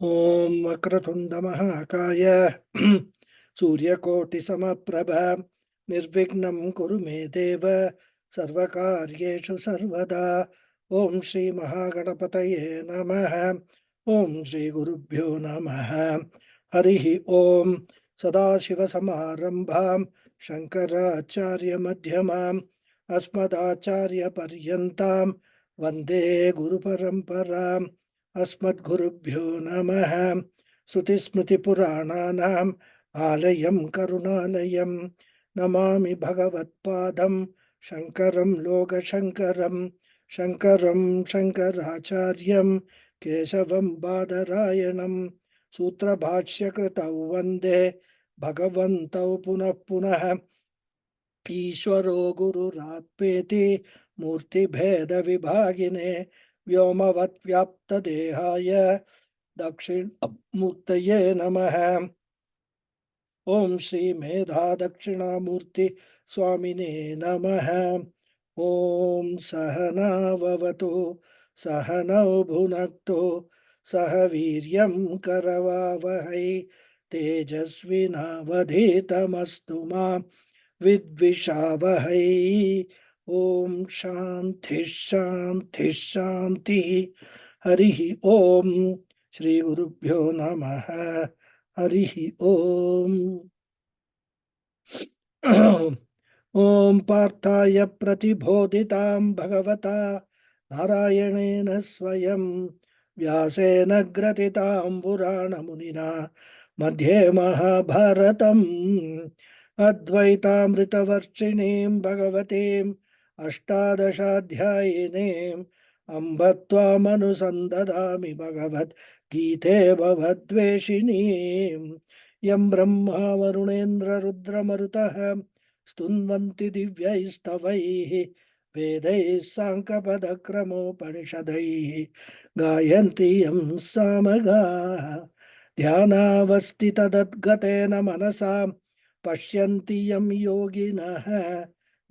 Om Vakratunda Mahakaya Suryakoti Samaprabha Nirvignam Kuru Me Deva Sarvakaryeshu Sarvada Om Shri Mahaganapataye Namaha Om Shri Gurubhyo Namaha Harihi Om Sadashiva Samarambham Shankaracharya Madhyamam Asmadacharya Paryantam Vande Guru Paramparam Asmadgurubhyo Namaha Srutismritipurananam Alayam Karunalayam Namami Bhagavatpadam Shankaram Logashankaram Shankaram Shankaracharyam Keshavam Badarayanam Sutra Bhashyakritau Vande Bhagavantau Punah Punah ईश्वरो गुरुरात्मेति मूर्तिभेदविभागिने व्योमवद्व्याप्तदेहाय दक्षिणामूर्तये नमः। ओम श्री मेधा दक्षिणामूर्ति स्वामिने नमः। ओम सहनाववतु सहनौ भुनक्तु सह वीर्यं करवावहै तेजस्विनावधीतमस्तु मा विद्विषावहै। ओम शांति शांति शांति। हरिः ओम श्री गुरुभ्यो नमः। हरिः ओम। ओम पार्थाय प्रतिबोधितां भगवता नारायणेन स्वयं व्यासेन ग्रथितां पुराणमुनिना मध्ये महाभारतम् अद्वैतामृतवर्षिणीं भगवतीम् अष्टादशाध्यायिनीम् अम्ब त्वामनुसन्दधामि भगवद्गीते भवद्वेषिणीम् यं ब्रह्मा वरुणेन्द्ररुद्रमरुतः स्तुन्वन्ति दिव्यैस्तवैः वेदैः साङ्कपदक्रमोपनिषदैः गायन्ति यं सामगाः ध्यानावस्थितदद्गतेन मनसा पश्यन्ति यं योगिनः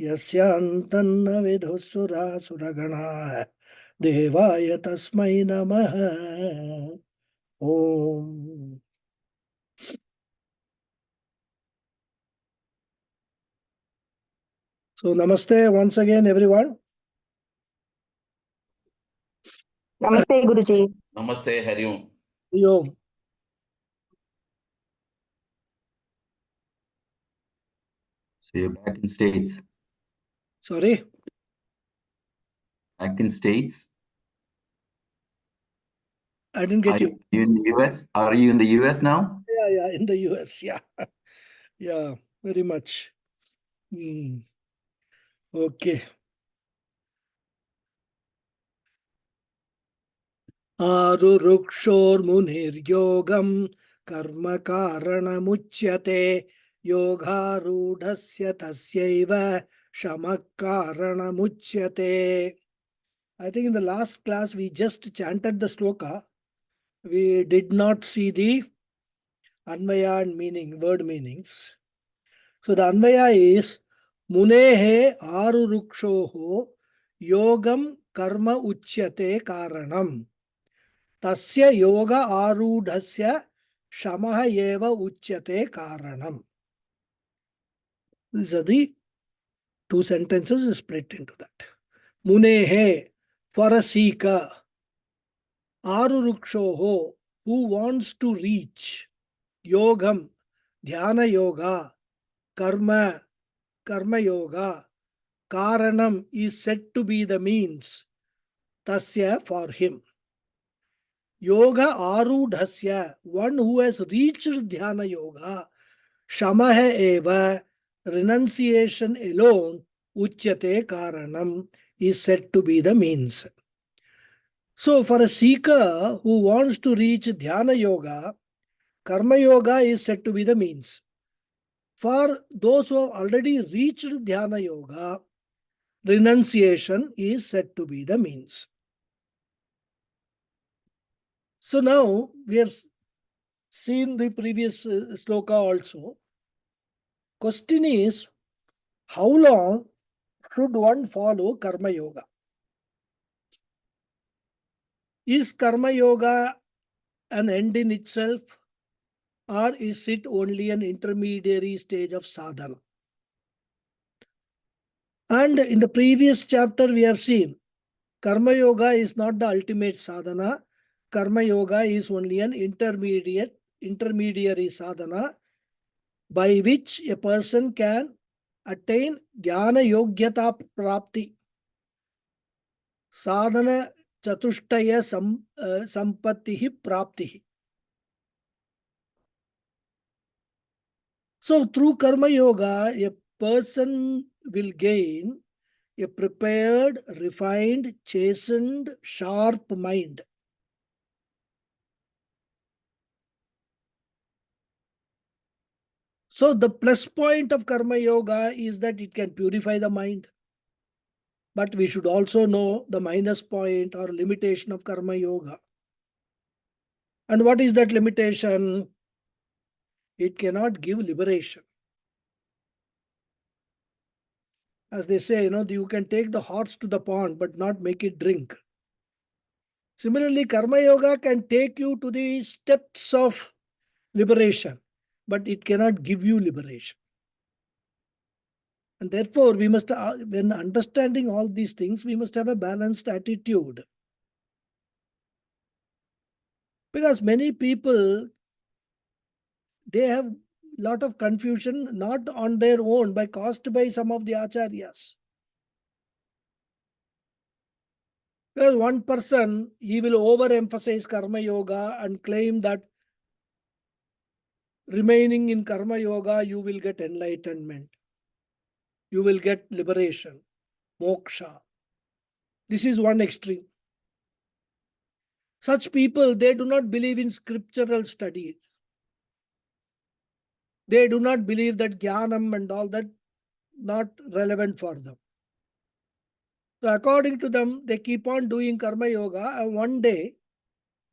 यस्यान्तन्न विदुः सुरासुरगणाः देवाय तस्मै नमः। ओम। So namaste once again everyone. Namaste, Guruji. Namaste, Hari Om. Yo. So you're back in States. Sorry. Back in States. I didn't get you. You in the US? Are you in the US now? Yeah, in the US. Yeah. Yeah, very much. Okay. Arurukshormunir karma karanamuchyate yogarudhasya tasyaiva shamakkaranamuchyate. I think in the last class we just chanted the sloka. We did not see the Anvaya and meaning, word meanings. So the Anvaya is Munehe Arurukshoho Yogam Karma Uchyate Karanam Tasya Yoga Arudhasya Shamaha Eva Uchyate Karanam. These are the two sentences split into that. Munehe, for a seeker. Arurukshoho, who wants to reach. Yogam, Dhyana Yoga. Karma, Karma Yoga. Karanam is said to be the means. Tasya, for him. Yoga Arudhasya, one who has reached Dhyana Yoga. Shamaha eva, renunciation alone. Uchyate Karanam is said to be the means. So for a seeker who wants to reach Dhyana Yoga, Karma Yoga is said to be the means. For those who have already reached Dhyana Yoga, renunciation is said to be the means. So now we have seen the previous sloka also. Question is, how long should one follow Karma Yoga? Is Karma Yoga an end in itself, or is it only an intermediary stage of sadhana? And in the previous chapter, we have seen Karma Yoga is not the ultimate sadhana. Karma Yoga is only an intermediary sadhana by which a person can attain Jnana Yogyata Prapti. Sadhana Chatushtaya Sampattihi Praptihi. So through Karma Yoga, a person will gain a prepared, refined, chastened, sharp mind. So the plus point of Karma Yoga is that it can purify the mind. But we should also know the minus point or limitation of Karma Yoga. And what is that limitation? It cannot give liberation. As they say, you can take the horse to the pond, but not make it drink. Similarly, Karma Yoga can take you to the steps of liberation, but it cannot give you liberation. And therefore, we must, when understanding all these things, we must have a balanced attitude. Because many people, they have a lot of confusion, not on their own, but caused by some of the acharyas. Because one person, he will overemphasize Karma Yoga and claim that remaining in Karma Yoga, you will get enlightenment. You will get liberation, moksha. This is one extreme. Such people, they do not believe in scriptural study. They do not believe that jnanam and all that not relevant for them. So according to them, they keep on doing Karma Yoga, and one day,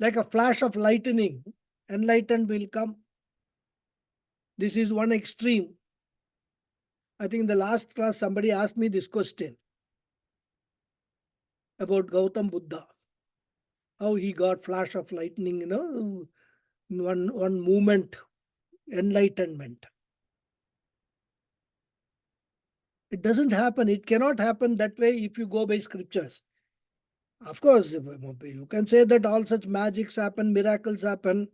like a flash of lightning, enlightened will come. This is one extreme. I think in the last class, somebody asked me this question about Gautam Buddha. How he got flash of lightning, in one moment, enlightenment. It doesn't happen. It cannot happen that way if you go by scriptures. Of course, you can say that all such magics happen, miracles happen.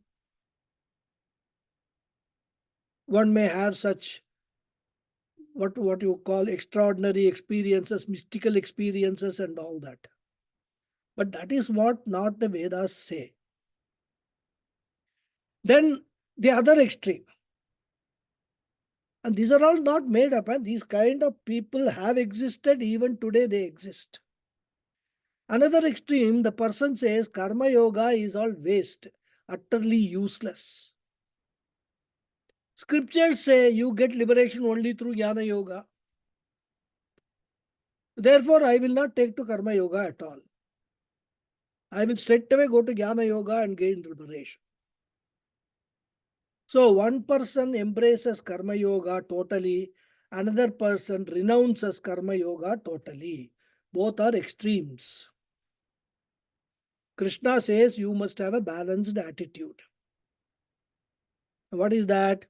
One may have such what you call extraordinary experiences, mystical experiences and all that. But that is what not the Vedas say. Then the other extreme. And these are all not made up, and these kind of people have existed, even today they exist. Another extreme, the person says Karma Yoga is all waste, utterly useless. Scriptures say you get liberation only through Jnana Yoga. Therefore, I will not take to Karma Yoga at all. I will straight away go to Jnana Yoga and gain liberation. So one person embraces Karma Yoga totally, another person renounces Karma Yoga totally. Both are extremes. Krishna says you must have a balanced attitude. What is that?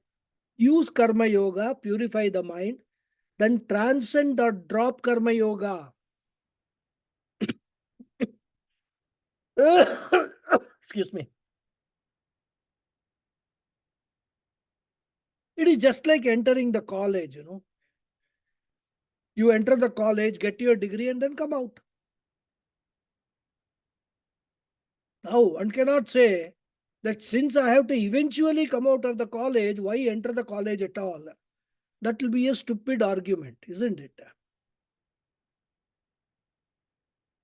Use Karma Yoga, purify the mind, then transcend or drop Karma Yoga. Excuse me. It is just like entering the college, You enter the college, get your degree, and then come out. Now, one cannot say that since I have to eventually come out of the college, why enter the college at all? That will be a stupid argument, isn't it?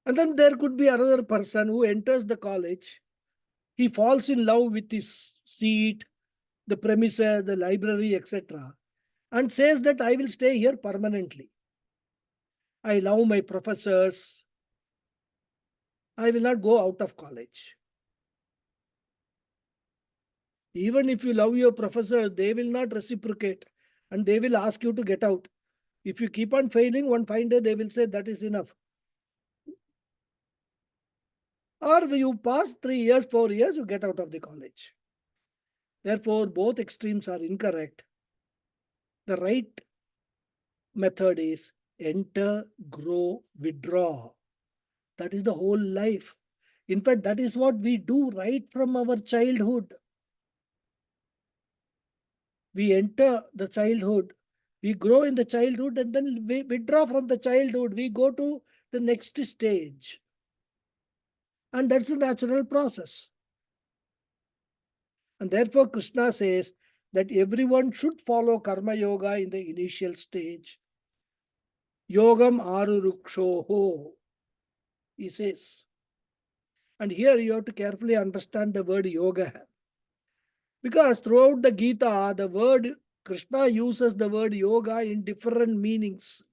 And then there could be another person who enters the college. He falls in love with his seat, the premises, the library, etc., and says that I will stay here permanently. I love my professors. I will not go out of college. Even if you love your professors, they will not reciprocate and they will ask you to get out. If you keep on failing, one fine day they will say that is enough. or you pass 3 years, 4 years, you get out of the college. Therefore, both extremes are incorrect. The right method is enter, grow, withdraw. That is the whole life. In fact, that is what we do right from our childhood. We enter the childhood, we grow in the childhood, and then we withdraw from the childhood. We go to the next stage. And that's a natural process. And therefore, Krishna says that everyone should follow Karma Yoga in the initial stage. Yogam arurukshoho, he says. And here you have to carefully understand the word yoga. Because throughout the Gita, the word Krishna uses the word yoga in different meanings.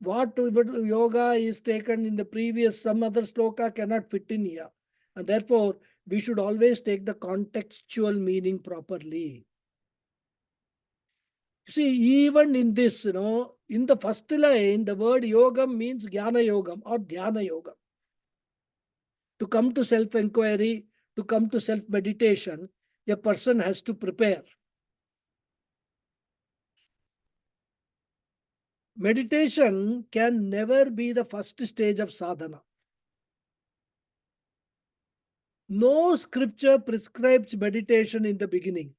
What yoga is taken in the previous, some other sloka cannot fit in here. And therefore, we should always take the contextual meaning properly. See, even in this, in the first line, the word yogam means jnana yogam or dhyana yogam. To come to self-inquiry, to come to self-meditation, a person has to prepare. Meditation can never be the first stage of sadhana. No scripture prescribes meditation in the beginning.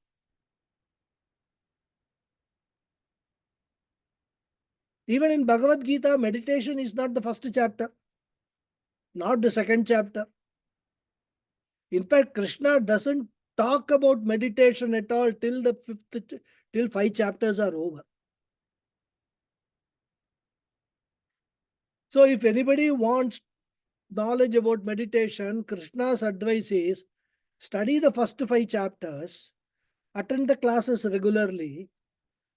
Even in Bhagavad Gita, meditation is not the first chapter, not the second chapter. In fact, Krishna doesn't talk about meditation at all till till 5 chapters are over. So if anybody wants knowledge about meditation, Krishna's advice is study the first 5 chapters, attend the classes regularly,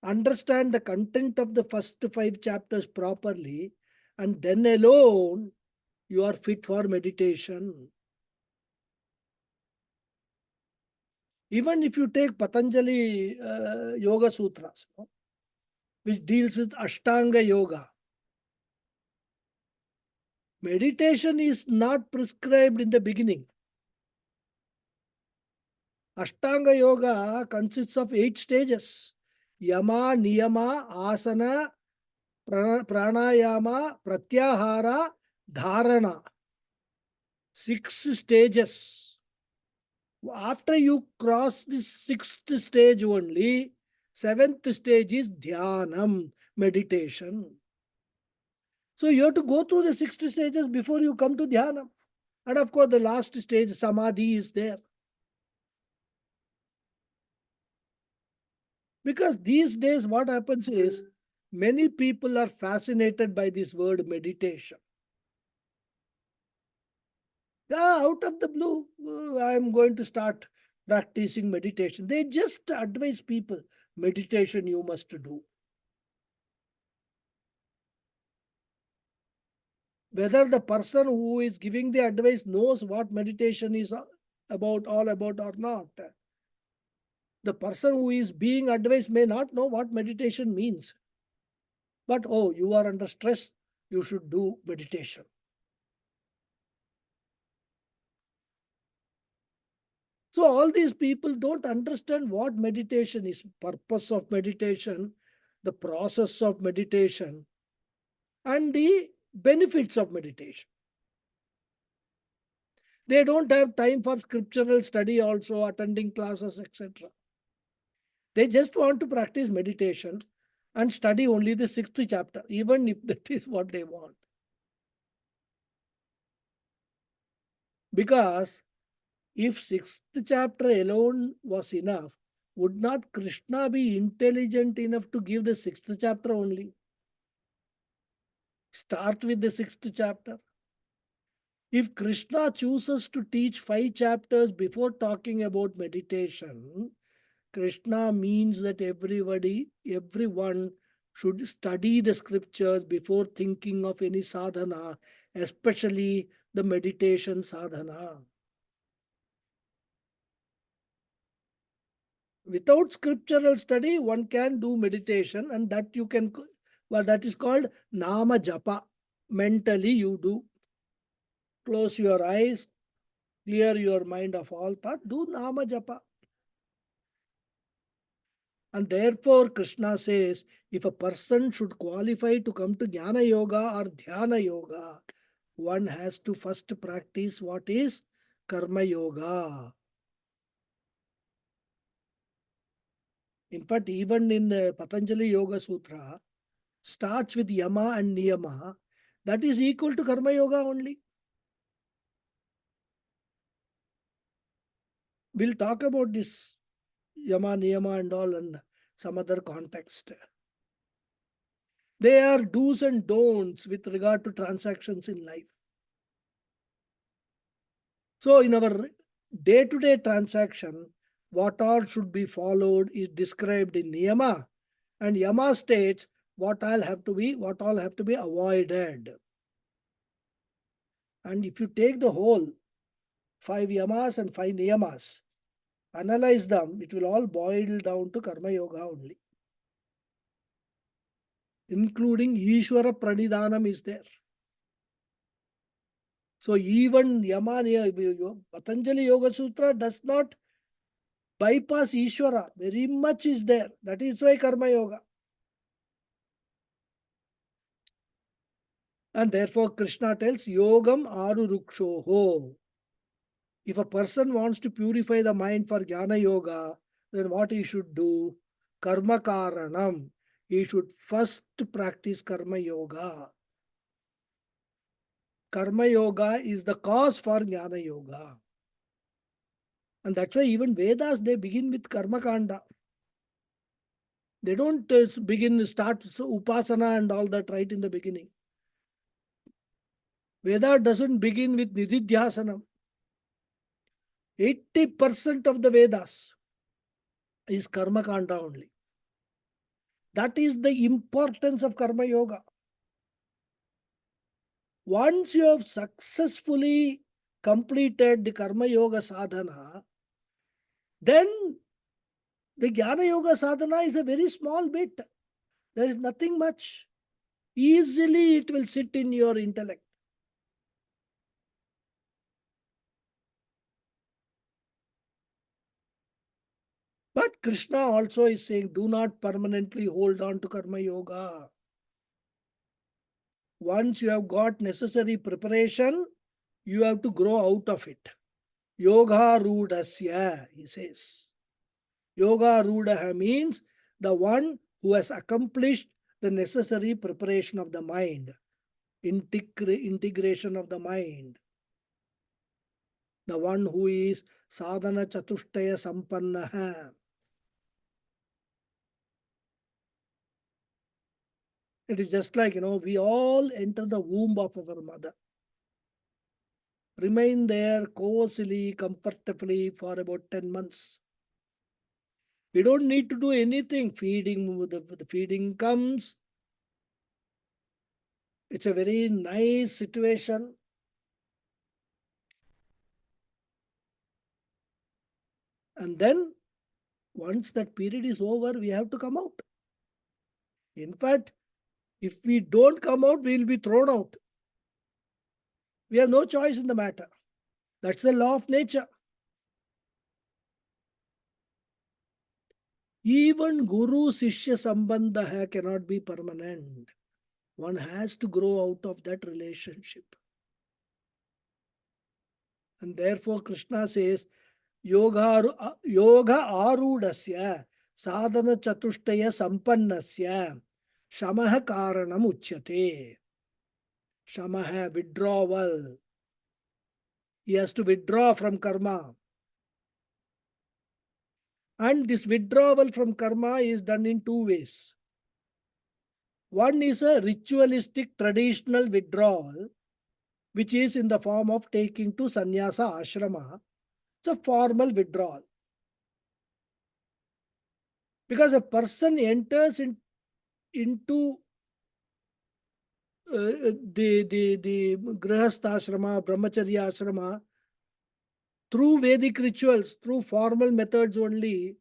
understand the content of the first 5 chapters properly, and then alone you are fit for meditation. Even if you take Patanjali Yoga Sutras, which deals with Ashtanga Yoga, meditation is not prescribed in the beginning. Ashtanga Yoga consists of 8 stages: Yama, Niyama, Asana, Pranayama, Pratyahara, Dharana. 6 stages. After you cross the 6th stage only, 7th stage is Dhyanam, meditation. So you have to go through the 6 stages before you come to Dhyanam. And of course, the last stage, Samadhi, is there. Because these days, what happens is, many people are fascinated by this word meditation. Yeah, out of the blue, I am going to start practicing meditation. They just advise people, meditation you must do. Whether the person who is giving the advice knows what meditation is all about or not. The person who is being advised may not know what meditation means. But, oh, you are under stress, you should do meditation. So all these people don't understand what meditation is, purpose of meditation, the process of meditation, and the benefits of meditation. They don't have time for scriptural study also, attending classes, etc. They just want to practice meditation and study only the 6th chapter, even if that is what they want. Because if 6th chapter alone was enough, would not Krishna be intelligent enough to give the 6th chapter only? Start with the 6th chapter. If Krishna chooses to teach 5 chapters before talking about meditation, Krishna means that everyone should study the scriptures before thinking of any sadhana, especially the meditation sadhana. Without scriptural study, one can do meditation, and that is called nama japa. Mentally you do. close your eyes, clear your mind of all thought, do Nama Japa. And therefore, Krishna says, if a person should qualify to come to Jnana Yoga or Dhyana Yoga, one has to first practice what is Karma Yoga. In fact, even in Patanjali Yoga Sutra, starts with Yama and Niyama, that is equal to Karma Yoga only. We'll talk about this Yama, Niyama and all in some other context. They are do's and don'ts with regard to transactions in life. So in our day-to-day transaction, what all should be followed is described in Niyama, and Yama states what all have to be avoided. And if you take the whole 5 Yamas and 5 Niyamas, analyze them, it will all boil down to Karma Yoga only. Including Ishvara Pranidhanam is there. So even Patanjali Yoga Sutra does not bypass Ishvara. Very much is there. That is why Karma Yoga. And therefore Krishna tells Yogam Aru Rukshoho. If a person wants to purify the mind for Jnana Yoga, then what he should do? Karma Karanam. He should first practice Karma Yoga. Karma Yoga is the cause for Jnana Yoga. And that's why even Vedas, they begin with Karma Kanda. They don't start Upasana and all that right in the beginning. Veda doesn't begin with Nididhyasanam. 80% of the Vedas is Karma Kanda only. That is the importance of Karma Yoga. Once you have successfully completed the Karma Yoga sadhana, then the Jnana Yoga sadhana is a very small bit. There is nothing much. Easily it will sit in your intellect. But Krishna also is saying, do not permanently hold on to Karma Yoga. Once you have got necessary preparation, you have to grow out of it. Yoga Rudasya, he says. Yoga Rudaha means the one who has accomplished the necessary preparation of the mind, integration of the mind. The one who is sadhana chatushtaya sampannaha. It is just like, we all enter the womb of our mother. Remain there cozily, comfortably for about 10 months. We don't need to do anything. The feeding comes. It's a very nice situation. And then, once that period is over, we have to come out. In fact, if we don't come out, we will be thrown out. We have no choice in the matter. That's the law of nature. Even Guru Sishya Sambandha cannot be permanent. One has to grow out of that relationship. And therefore Krishna says, Yoga Arudasya Sadhana Chatushtaya Sampannasya Shamaha Karanam Uchyate. Shamaha, withdrawal. He has to withdraw from karma. And this withdrawal from karma is done in 2 ways. One is a ritualistic traditional withdrawal, which is in the form of taking to sannyasa ashrama. It's a formal withdrawal. Because a person enters into the grihastha ashrama, brahmacharya ashrama, through Vedic rituals, through formal methods only,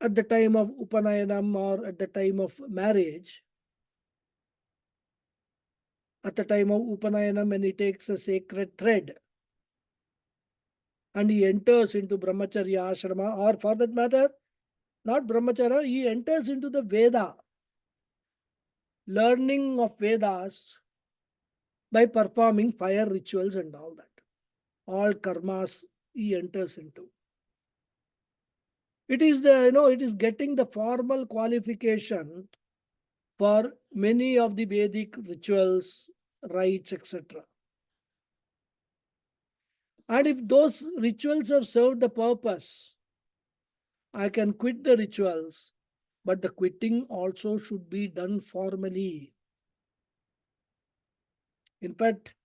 at the time of Upanayanam or at the time of marriage, at the time of Upanayanam, when he takes a sacred thread and he enters into Brahmacharya ashrama, or for that matter, not Brahmacharya, he enters into the Veda, learning of Vedas by performing fire rituals and all that. All karmas he enters into. It is it is getting the formal qualification for many of the Vedic rituals, rites, etc. And if those rituals have served the purpose, I can quit the rituals, but the quitting also should be done formally. In fact,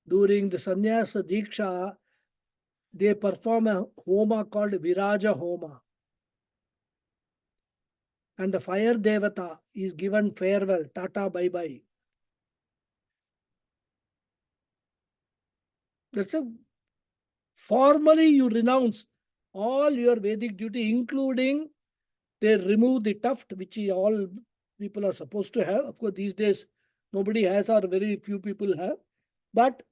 during the sannyasa diksha, they perform a homa called Viraja Homa. And the fire devata is given farewell, tata, bye bye. That's a formally you renounce all your Vedic duty, including they remove the tuft, which all people are supposed to have. Of course, these days nobody has, or very few people have. But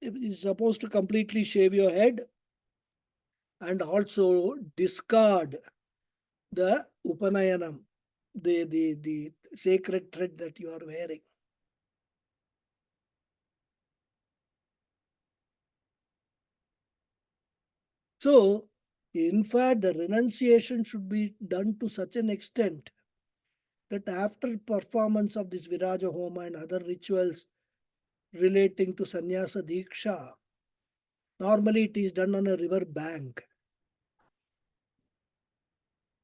it is supposed to completely shave your head and also discard the Upanayanam, the sacred thread that you are wearing. So, in fact, the renunciation should be done to such an extent that after performance of this Viraja Homa and other rituals relating to Sannyasa Diksha, normally it is done on a river bank.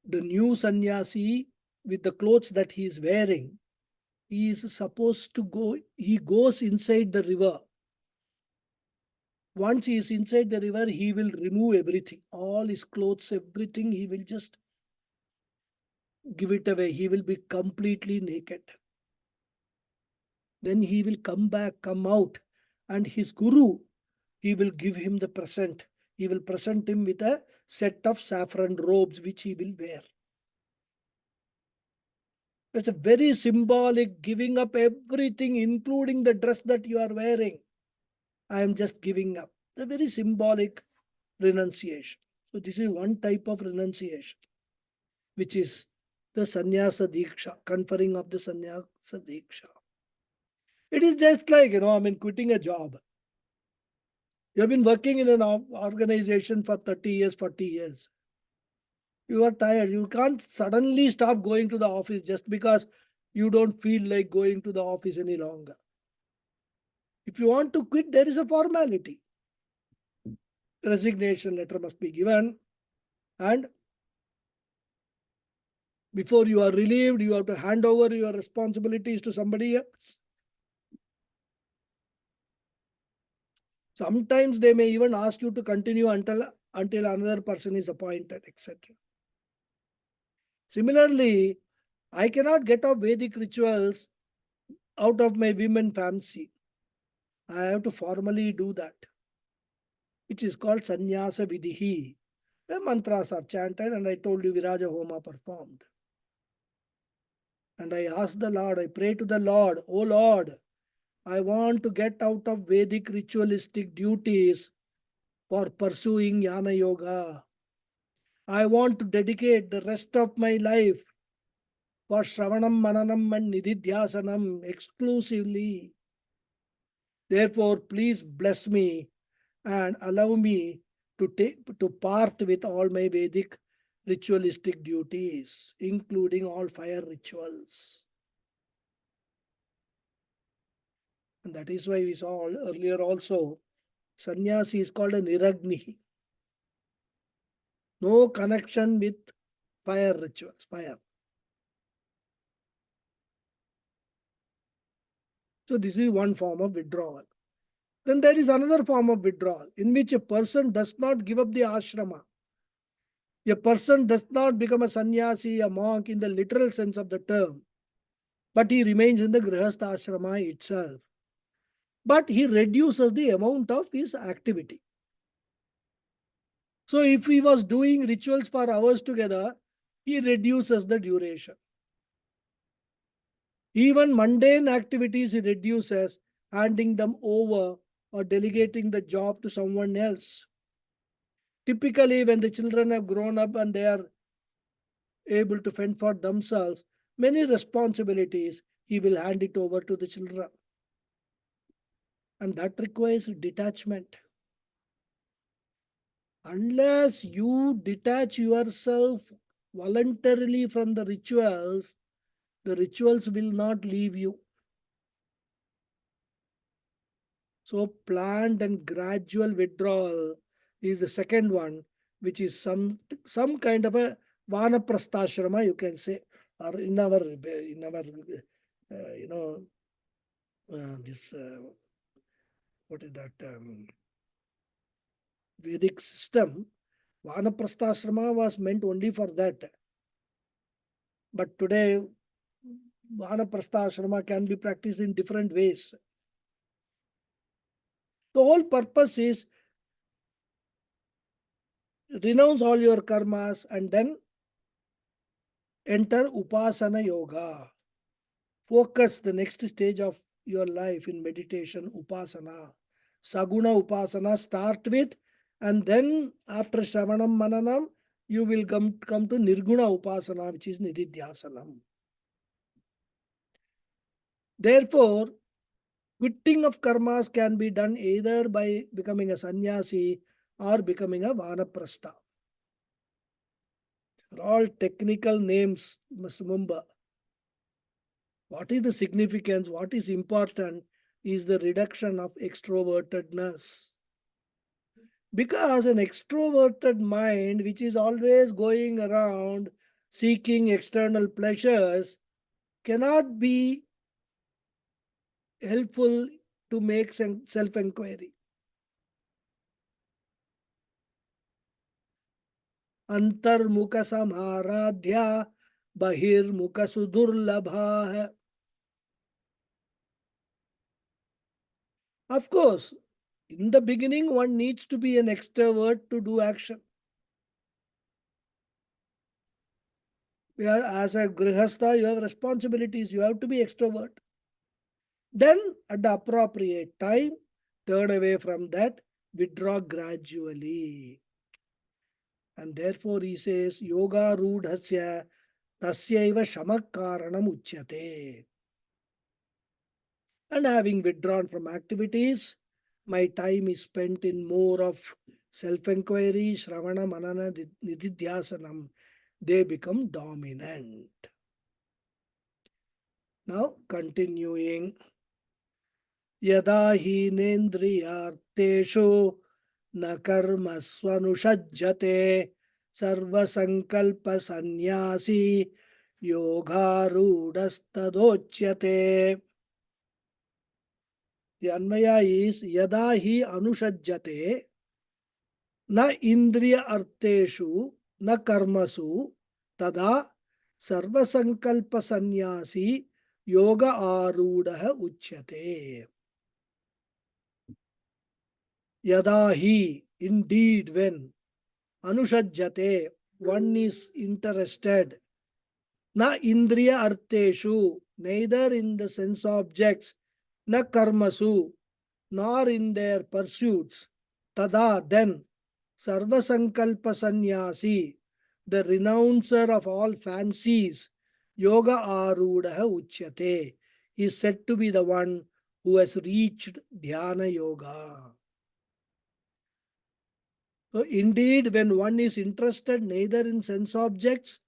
The new sannyasi, with the clothes that he is wearing, he is supposed to go, he goes inside the river. Once he is inside the river, he will remove everything, all his clothes, everything, he will just give it away. He will be completely naked. Then he will come back, come out, and his guru, he will give him the present. He will present him with a set of saffron robes which he will wear. It's a very symbolic giving up everything, including the dress that you are wearing. I am just giving up. A very symbolic renunciation. So this is one type of renunciation, which is the sannyasa diksha, conferring of the sannyasa diksha. It is just like, quitting a job. You have been working in an organization for 30 years, 40 years. You are tired. You can't suddenly stop going to the office just because you don't feel like going to the office any longer. If you want to quit, there is a formality. Resignation letter must be given, and before you are relieved, you have to hand over your responsibilities to somebody else. Sometimes they may even ask you to continue until another person is appointed, etc. Similarly, I cannot get off Vedic rituals out of my women fancy. I have to formally do that, which is called sannyasa vidhi. The mantras are chanted, and I told you Viraja Homa performed. And I ask the Lord, I pray to the Lord, oh Lord, I want to get out of Vedic ritualistic duties for pursuing Jnana Yoga. I want to dedicate the rest of my life for Shravanam, Mananam and Nididhyasanam exclusively. Therefore, please bless me and allow me to part with all my Vedic ritualistic duties, including all fire rituals. And that is why we saw earlier also, sannyasi is called a niragnihi. No connection with fire rituals, fire. So this is one form of withdrawal. Then there is another form of withdrawal in which a person does not give up the ashrama. A person does not become a sannyasi, a monk in the literal sense of the term, but he remains in the grihastha ashrama itself. But he reduces the amount of his activity. So if he was doing rituals for hours together, he reduces the duration. Even mundane activities he reduces, handing them over or delegating the job to someone else. Typically, when the children have grown up and they are able to fend for themselves, many responsibilities he will hand it over to the children. And that requires detachment. Unless you detach yourself voluntarily from the rituals will not leave you. So, planned and gradual withdrawal is the second one, which is some kind of a vanaprastha, you can say, or in our this what is that Vedic system. Vanaprastha was meant only for that. But today, Vanaprastha can be practiced in different ways. The whole purpose is renounce all your karmas and then enter Upasana Yoga. Focus the next stage of your life in meditation, Upasana. Saguna Upasana start with, and then after Shravanam Mananam, you will come to Nirguna Upasana, which is Nididhyasanam. Therefore, quitting of karmas can be done either by becoming a sannyasi or becoming a vanaprastha. These are all technical names, you must remember. What is the significance? What is important is the reduction of extrovertedness. Because an extroverted mind, which is always going around seeking external pleasures, cannot be helpful to make self-inquiry. Antarmukha samharadhya bahirmukha sudurlabha. Of course, in the beginning, one needs to be an extrovert to do action. As a grihastha, you have responsibilities, you have to be extrovert. Then, at the appropriate time, turn away from that, withdraw gradually. And therefore, he says, Yoga rudhasya tasyaiva shamakaranam uchyate. And having withdrawn from activities, my time is spent in more of self-inquiry, Shravana, Manana, Nididhyasanam. They become dominant. Now, continuing. Yada hinendriyarteshu na karma swanusajjate sarvasankalpa sannyasi yogarudastadochyate. The Anvaya is Yada hi anushajjate na indriya arteshu na karmasu tada sarvasankalpa sannyasi yoga arudaha uchyate. Yada hi, indeed when, anushajjate, one is interested, na indriya arteshu, neither in the sense objects, na karmasu, nor in their pursuits, tada, then, sarvasankalpa sannyasi, the renouncer of all fancies, yoga arudaha uchyate, is said to be the one who has reached dhyana yoga. So indeed, when one is interested neither in sense objects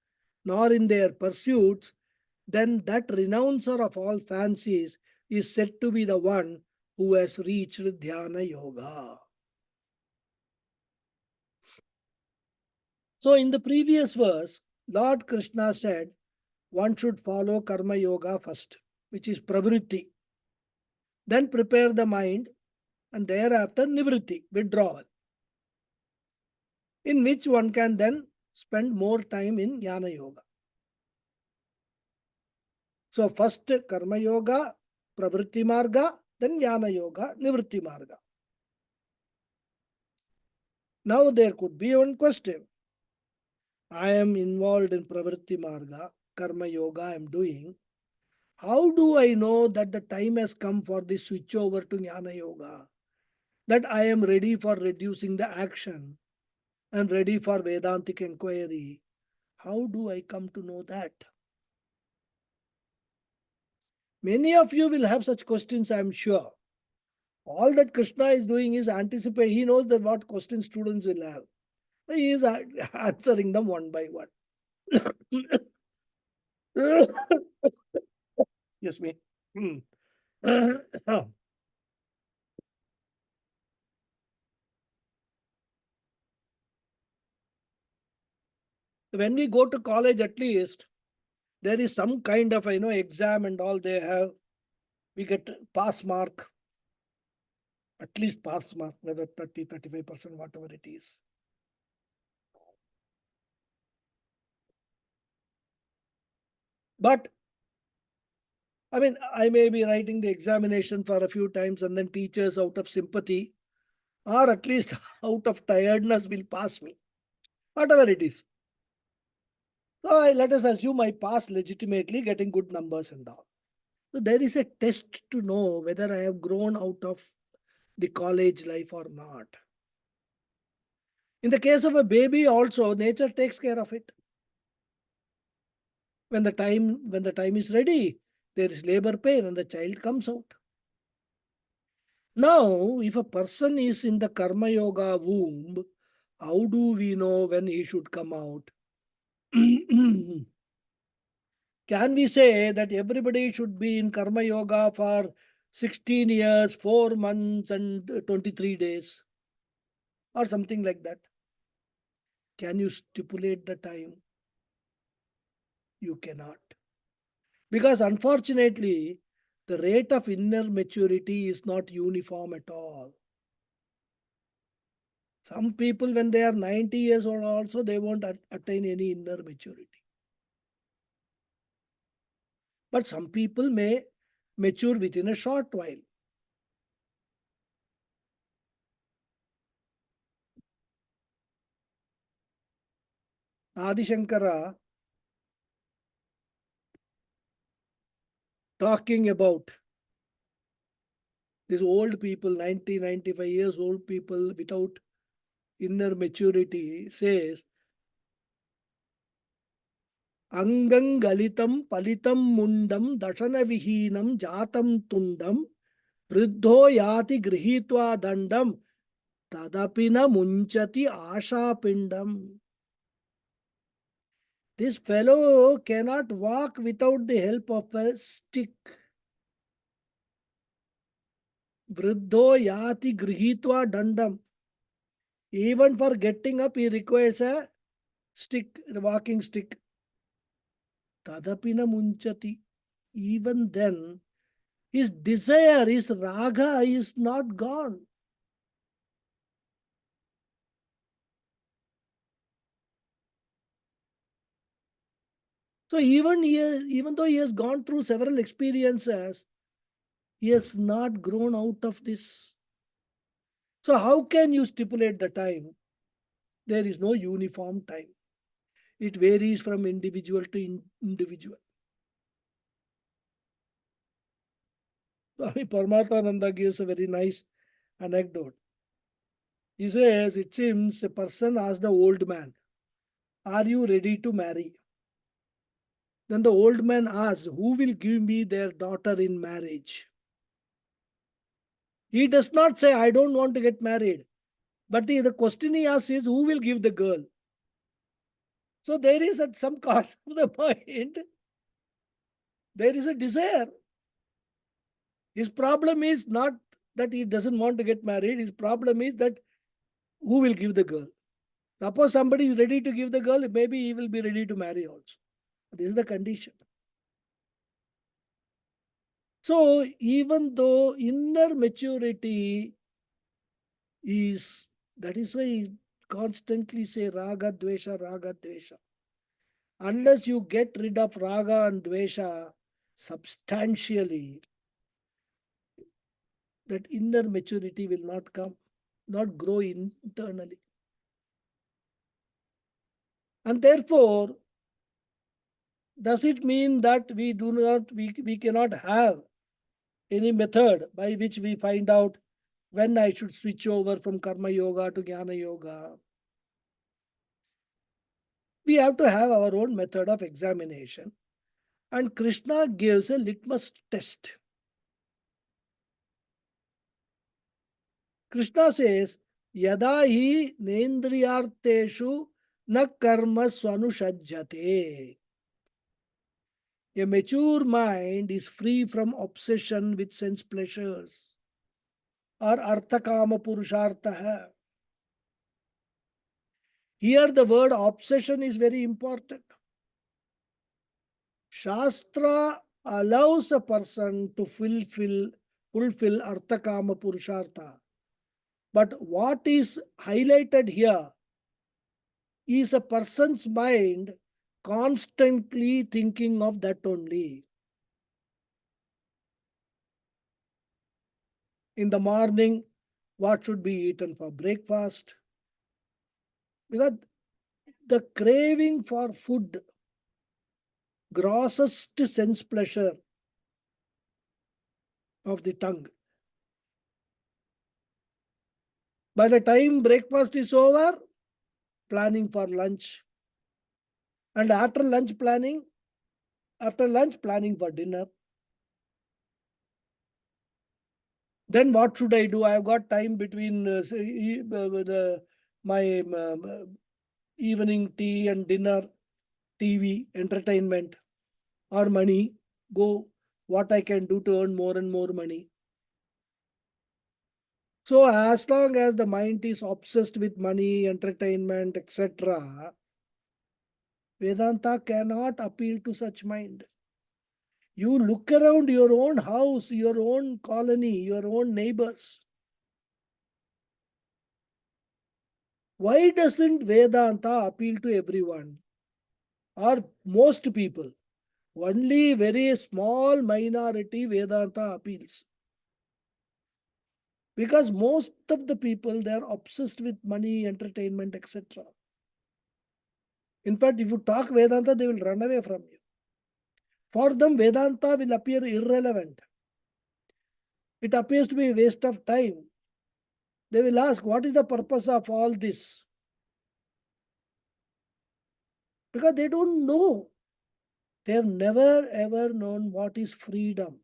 nor in their pursuits, then that renouncer of all fancies is said to be the one who has reached dhyana yoga. So in the previous verse, Lord Krishna said one should follow karma yoga first, which is pravritti. Then prepare the mind, and thereafter nivritti, withdrawal, in which one can then spend more time in jnana yoga. So first karma yoga, pravritti marga, then jnana yoga, nivritti marga. Now there could be one question. I am involved in pravritti marga, karma yoga I am doing. How do I know that the time has come for the switch over to Jnana Yoga? That I am ready for reducing the action and ready for Vedantic inquiry. How do I come to know that? Many of you will have such questions, I am sure. All that Krishna is doing is anticipate. He knows that what questions students will have. He is answering them one by one. Excuse me. When we go to college, at least there is some kind of exam and all they have. We get pass mark, at least pass mark, whether 30, 35%, whatever it is. But I mean, I may be writing the examination for a few times and then teachers out of sympathy or at least out of tiredness will pass me, whatever it is. So let us assume I pass legitimately, getting good numbers and all. So there is a test to know whether I have grown out of the college life or not. In the case of a baby also, nature takes care of it. When the time is ready, there is labor pain and the child comes out. Now, if a person is in the Karma Yoga womb, how do we know when he should come out? Can we say that everybody should be in Karma Yoga for 16 years, 4 months, and 23 days? Or something like that? Can you stipulate the time? You cannot. Because unfortunately, the rate of inner maturity is not uniform at all. Some people, when they are 90 years old also, they won't attain any inner maturity. But some people may mature within a short while. Adi Shankara, talking about these old people, 90, 95 years old people without inner maturity, says, Angangalitam palitam mundam dashana vihinam jatam tundam vruddho yati grihitva dandam tadapina munchati ashapindam. This fellow cannot walk without the help of a stick. Vruddho yati grihitva dandam. Even for getting up, he requires a stick, a walking stick. Tadapina munchati. Even then, his desire, his raga is not gone. So even though he has gone through several experiences, he has not grown out of this. So how can you stipulate the time? There is no uniform time. It varies from individual to individual. Swami Paramatmananda gives a very nice anecdote. He says, it seems a person asked the old man, are you ready to marry? Then the old man asks, who will give me their daughter in marriage? He does not say, I don't want to get married. But the question he asks is, who will give the girl? So there is at some corner of the mind, there is a desire. His problem is not that he doesn't want to get married. His problem is that who will give the girl? Suppose somebody is ready to give the girl, maybe he will be ready to marry also. This is the condition. So even though inner maturity is, that is why he constantly say raga dvesha. Unless you get rid of raga and dvesha substantially, that inner maturity will not come, not grow internally. And therefore, Does it mean that we cannot have any method by which we find out when I should switch over from karma yoga to jnana yoga? We have to have our own method of examination. And Krishna gives a litmus test. Krishna says, Yada hi nendriyarteshu na karma swanushajjate. A mature mind is free from obsession with sense pleasures or arthakama purushartha. Here the word obsession is very important. Shastra allows a person to fulfill arthakama purushartha. But what is highlighted here is a person's mind constantly thinking of that only. In the morning, what should be eaten for breakfast? Because the craving for food, grossest sense pleasure of the tongue. By the time breakfast is over, planning for lunch. And after lunch, planning for dinner. Then what should I do? I've got time between my evening tea and dinner, TV, entertainment, or money. Go, what I can do to earn more and more money. So as long as the mind is obsessed with money, entertainment, etc., Vedanta cannot appeal to such mind. You look around your own house, your own colony, your own neighbors. Why doesn't Vedanta appeal to everyone or most people? Only very small minority Vedanta appeals. Because most of the people, they are obsessed with money, entertainment, etc. In fact, if you talk Vedanta, they will run away from you. For them, Vedanta will appear irrelevant. It appears to be a waste of time. They will ask, what is the purpose of all this? Because they don't know. They have never ever known what is freedom.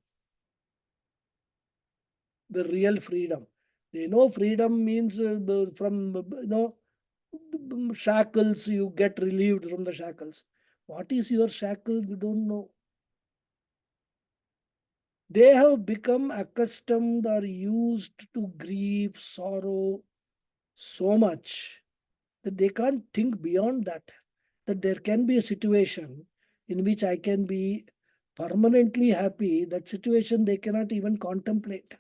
The real freedom. They know freedom means from shackles, you get relieved from the shackles. What is your shackle? You don't know. They have become accustomed or used to grief, sorrow so much that they can't think beyond that. That there can be a situation in which I can be permanently happy. That situation they cannot even contemplate.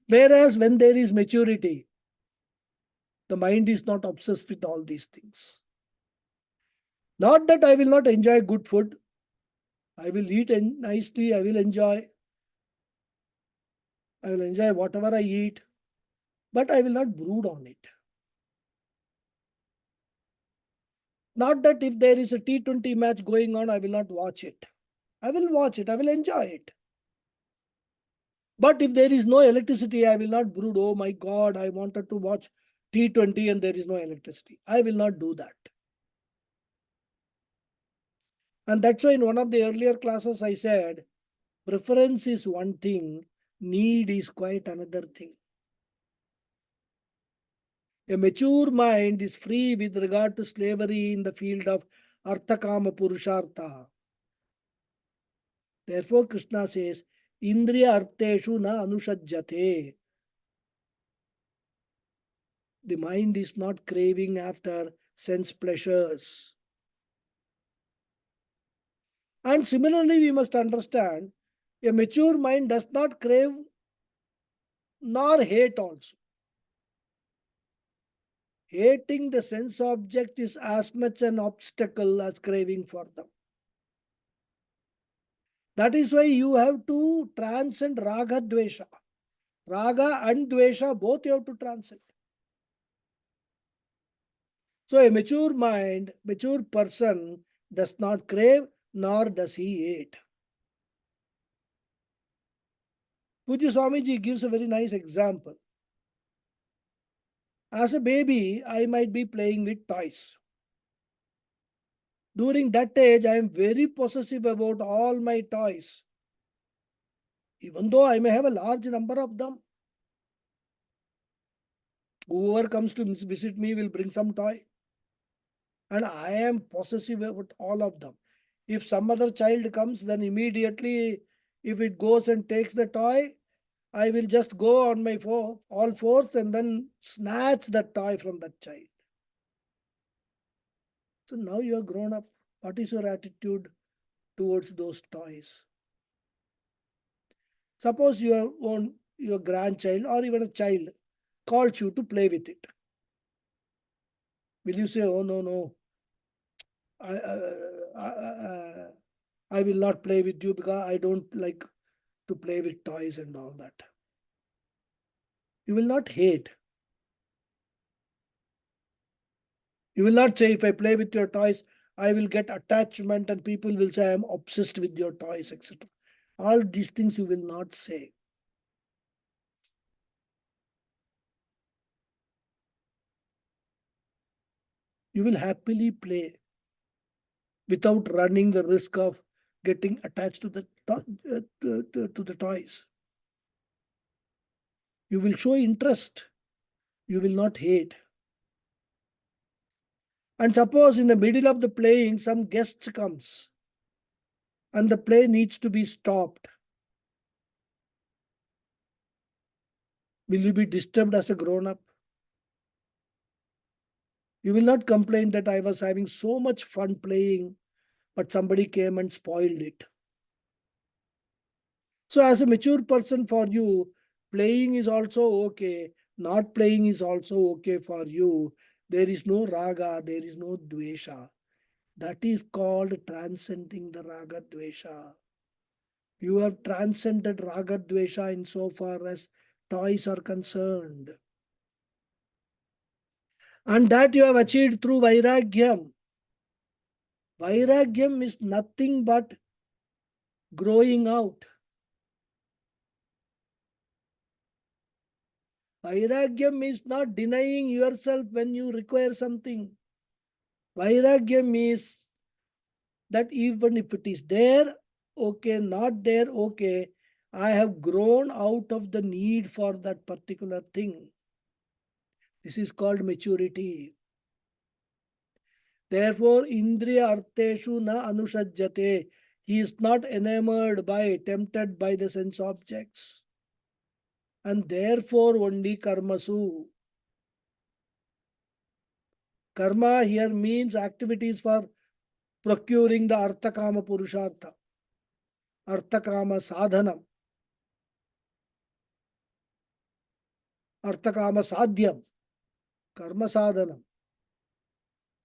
Whereas when there is maturity, the mind is not obsessed with all these things. Not that I will not enjoy good food. I will eat nicely. I will enjoy whatever I eat. But I will not brood on it. Not that if there is a T20 match going on, I will not watch it. I will watch it. I will enjoy it. But if there is no electricity, I will not brood, oh my God, I wanted to watch T20 and there is no electricity. I will not do that. And that's why in one of the earlier classes I said, preference is one thing, need is quite another thing. A mature mind is free with regard to slavery in the field of arthakama purushartha. Therefore, Krishna says, Indriya arteshu na anushajjate. The mind is not craving after sense pleasures. And similarly, we must understand a mature mind does not crave nor hate also. Hating the sense object is as much an obstacle as craving for them. That is why you have to transcend raga dvesha. Raga and dvesha, both you have to transcend. So a mature mind, mature person does not crave nor does he hate. Pujya Swamiji gives a very nice example. As a baby, I might be playing with toys. During that age, I am very possessive about all my toys. Even though I may have a large number of them. Whoever comes to visit me will bring some toy. And I am possessive about all of them. If some other child comes, then immediately, if it goes and takes the toy, I will just go on my all fours and then snatch that toy from that child. So now you are grown up. What is your attitude towards those toys? Suppose your grandchild or even a child calls you to play with it. Will you say, oh, no, I will not play with you because I don't like to play with toys and all that? You will not hate. You will not say, if I play with your toys, I will get attachment and people will say I am obsessed with your toys, etc. All these things you will not say. You will happily play without running the risk of getting attached to the toys. You will show interest. You will not hate. And suppose in the middle of the playing, some guest comes and the play needs to be stopped. Will you be disturbed as a grown-up? You will not complain that I was having so much fun playing, but somebody came and spoiled it. So as a mature person, for you, playing is also okay. Not playing is also okay for you. There is no raga, there is no dvesha. That is called transcending the raga dvesha. You have transcended raga dvesha insofar as toys are concerned. And that you have achieved through vairagyam. Vairagyam is nothing but growing out. Vairagyam is not denying yourself when you require something. Vairagyam is that even if it is there, okay, not there, okay, I have grown out of the need for that particular thing. This is called maturity. Therefore, indriya arteshu na anushajyate. He is not enamored by, tempted by the sense objects. And therefore, only karmasu. Karma here means activities for procuring the arthakama purushartha, arthakama sadhanam, arthakama sadhyam, karma sadhanam.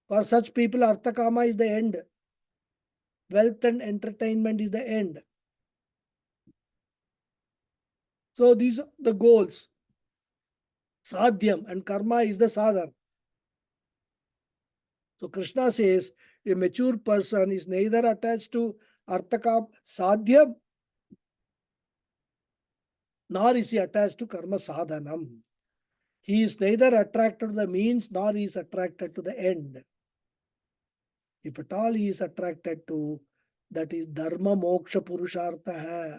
For such people, arthakama is the end. Wealth and entertainment is the end. So these are the goals. Sadhyam and karma is the sadhana. So Krishna says a mature person is neither attached to arthakam sadhyam nor is he attached to karma sadhanam. He is neither attracted to the means nor he is attracted to the end. If at all he is attracted to, that is dharma moksha purushartha hai.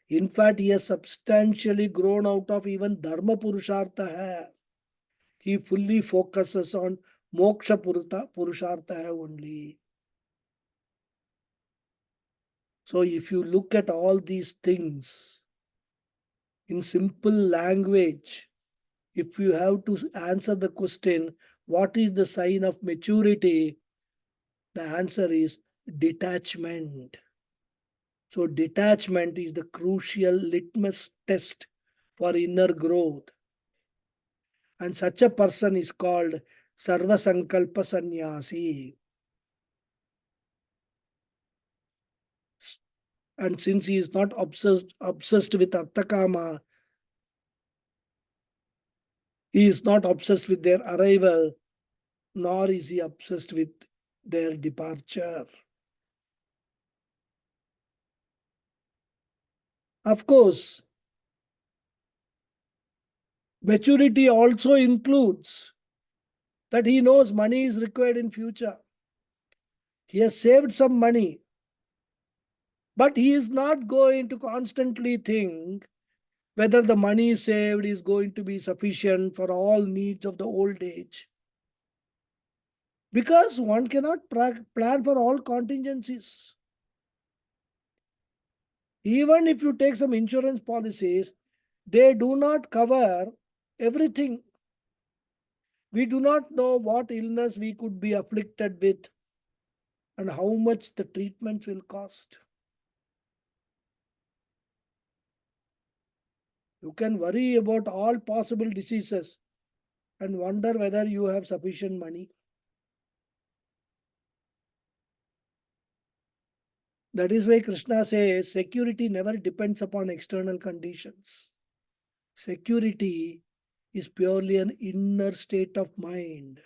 In fact, he has substantially grown out of even dharma purushartha hai. He fully focuses on moksha purushartha hai only. So if you look at all these things in simple language, if you have to answer the question, what is the sign of maturity? The answer is detachment. So detachment is the crucial litmus test for inner growth. And such a person is called Sarva Sankalpa Sannyasi. And since he is not obsessed with Arthakama, he is not obsessed with their arrival, nor is he obsessed with their departure. Of course, maturity also includes that he knows money is required in future. He has saved some money, but he is not going to constantly think whether the money saved is going to be sufficient for all needs of the old age. Because one cannot plan for all contingencies. Even if you take some insurance policies, they do not cover everything. We do not know what illness we could be afflicted with and how much the treatments will cost. You can worry about all possible diseases and wonder whether you have sufficient money. That is why Krishna says security never depends upon external conditions. Security is purely an inner state of mind.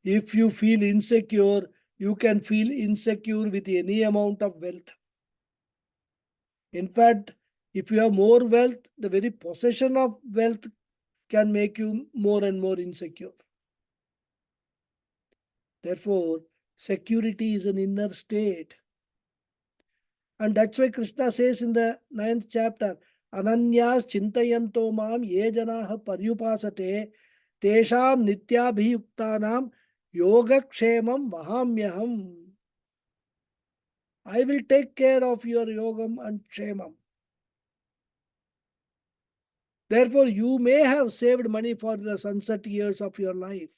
If you feel insecure, you can feel insecure with any amount of wealth. In fact, if you have more wealth, the very possession of wealth can make you more and more insecure. Therefore, security is an inner state. And that's why Krishna says in the 9th chapter, Ananyas chintayanto mam ye janaha paryupasate tesham nityabhiyuktanam yogakshemam mahamyaham. I will take care of your yogam and kshemam. Therefore, you may have saved money for the sunset years of your life.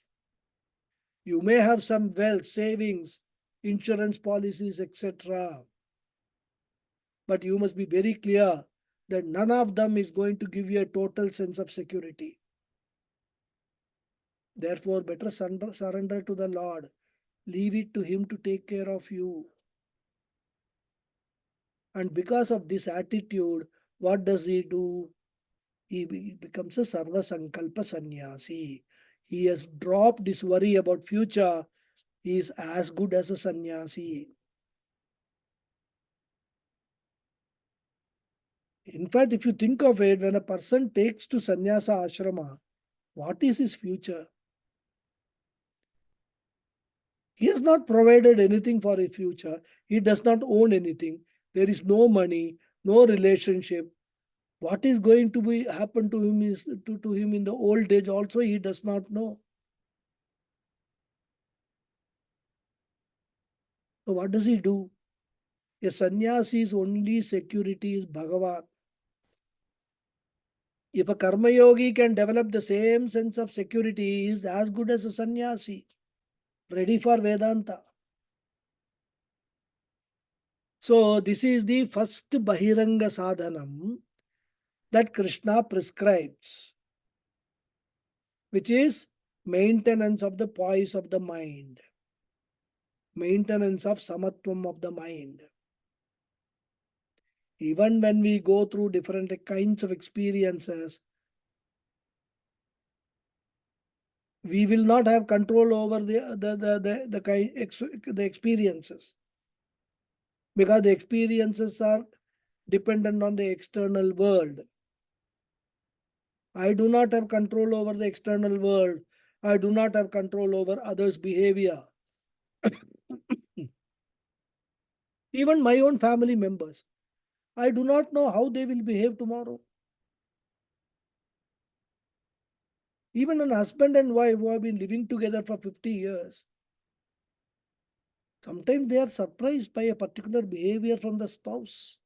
You may have some wealth, savings, insurance policies, etc. But you must be very clear that none of them is going to give you a total sense of security. Therefore, better surrender to the Lord. Leave it to Him to take care of you. And because of this attitude, what does he do? He becomes a Sarva Sankalpa Sannyasi. He has dropped this worry about future. He is as good as a sannyasi. In fact, if you think of it, when a person takes to sannyasa ashrama, what is his future? He has not provided anything for his future. He does not own anything. There is no money, no relationship. What is going to be happen to him is to him in the old age also he does not know. So what does he do? A sannyasi's only security is Bhagawad. If a karma yogi can develop the same sense of security, he is as good as a sannyasi, ready for Vedanta. So this is the first Bahiranga sadhanam that Krishna prescribes, which is maintenance of the poise of the mind, maintenance of samatvam of the mind. Even when we go through different kinds of experiences, we will not have control over the experiences, because the experiences are dependent on the external world. I do not have control over the external world. I do not have control over others' behavior. Even my own family members, I do not know how they will behave tomorrow. Even an husband and wife who have been living together for 50 years, sometimes they are surprised by a particular behavior from the spouse.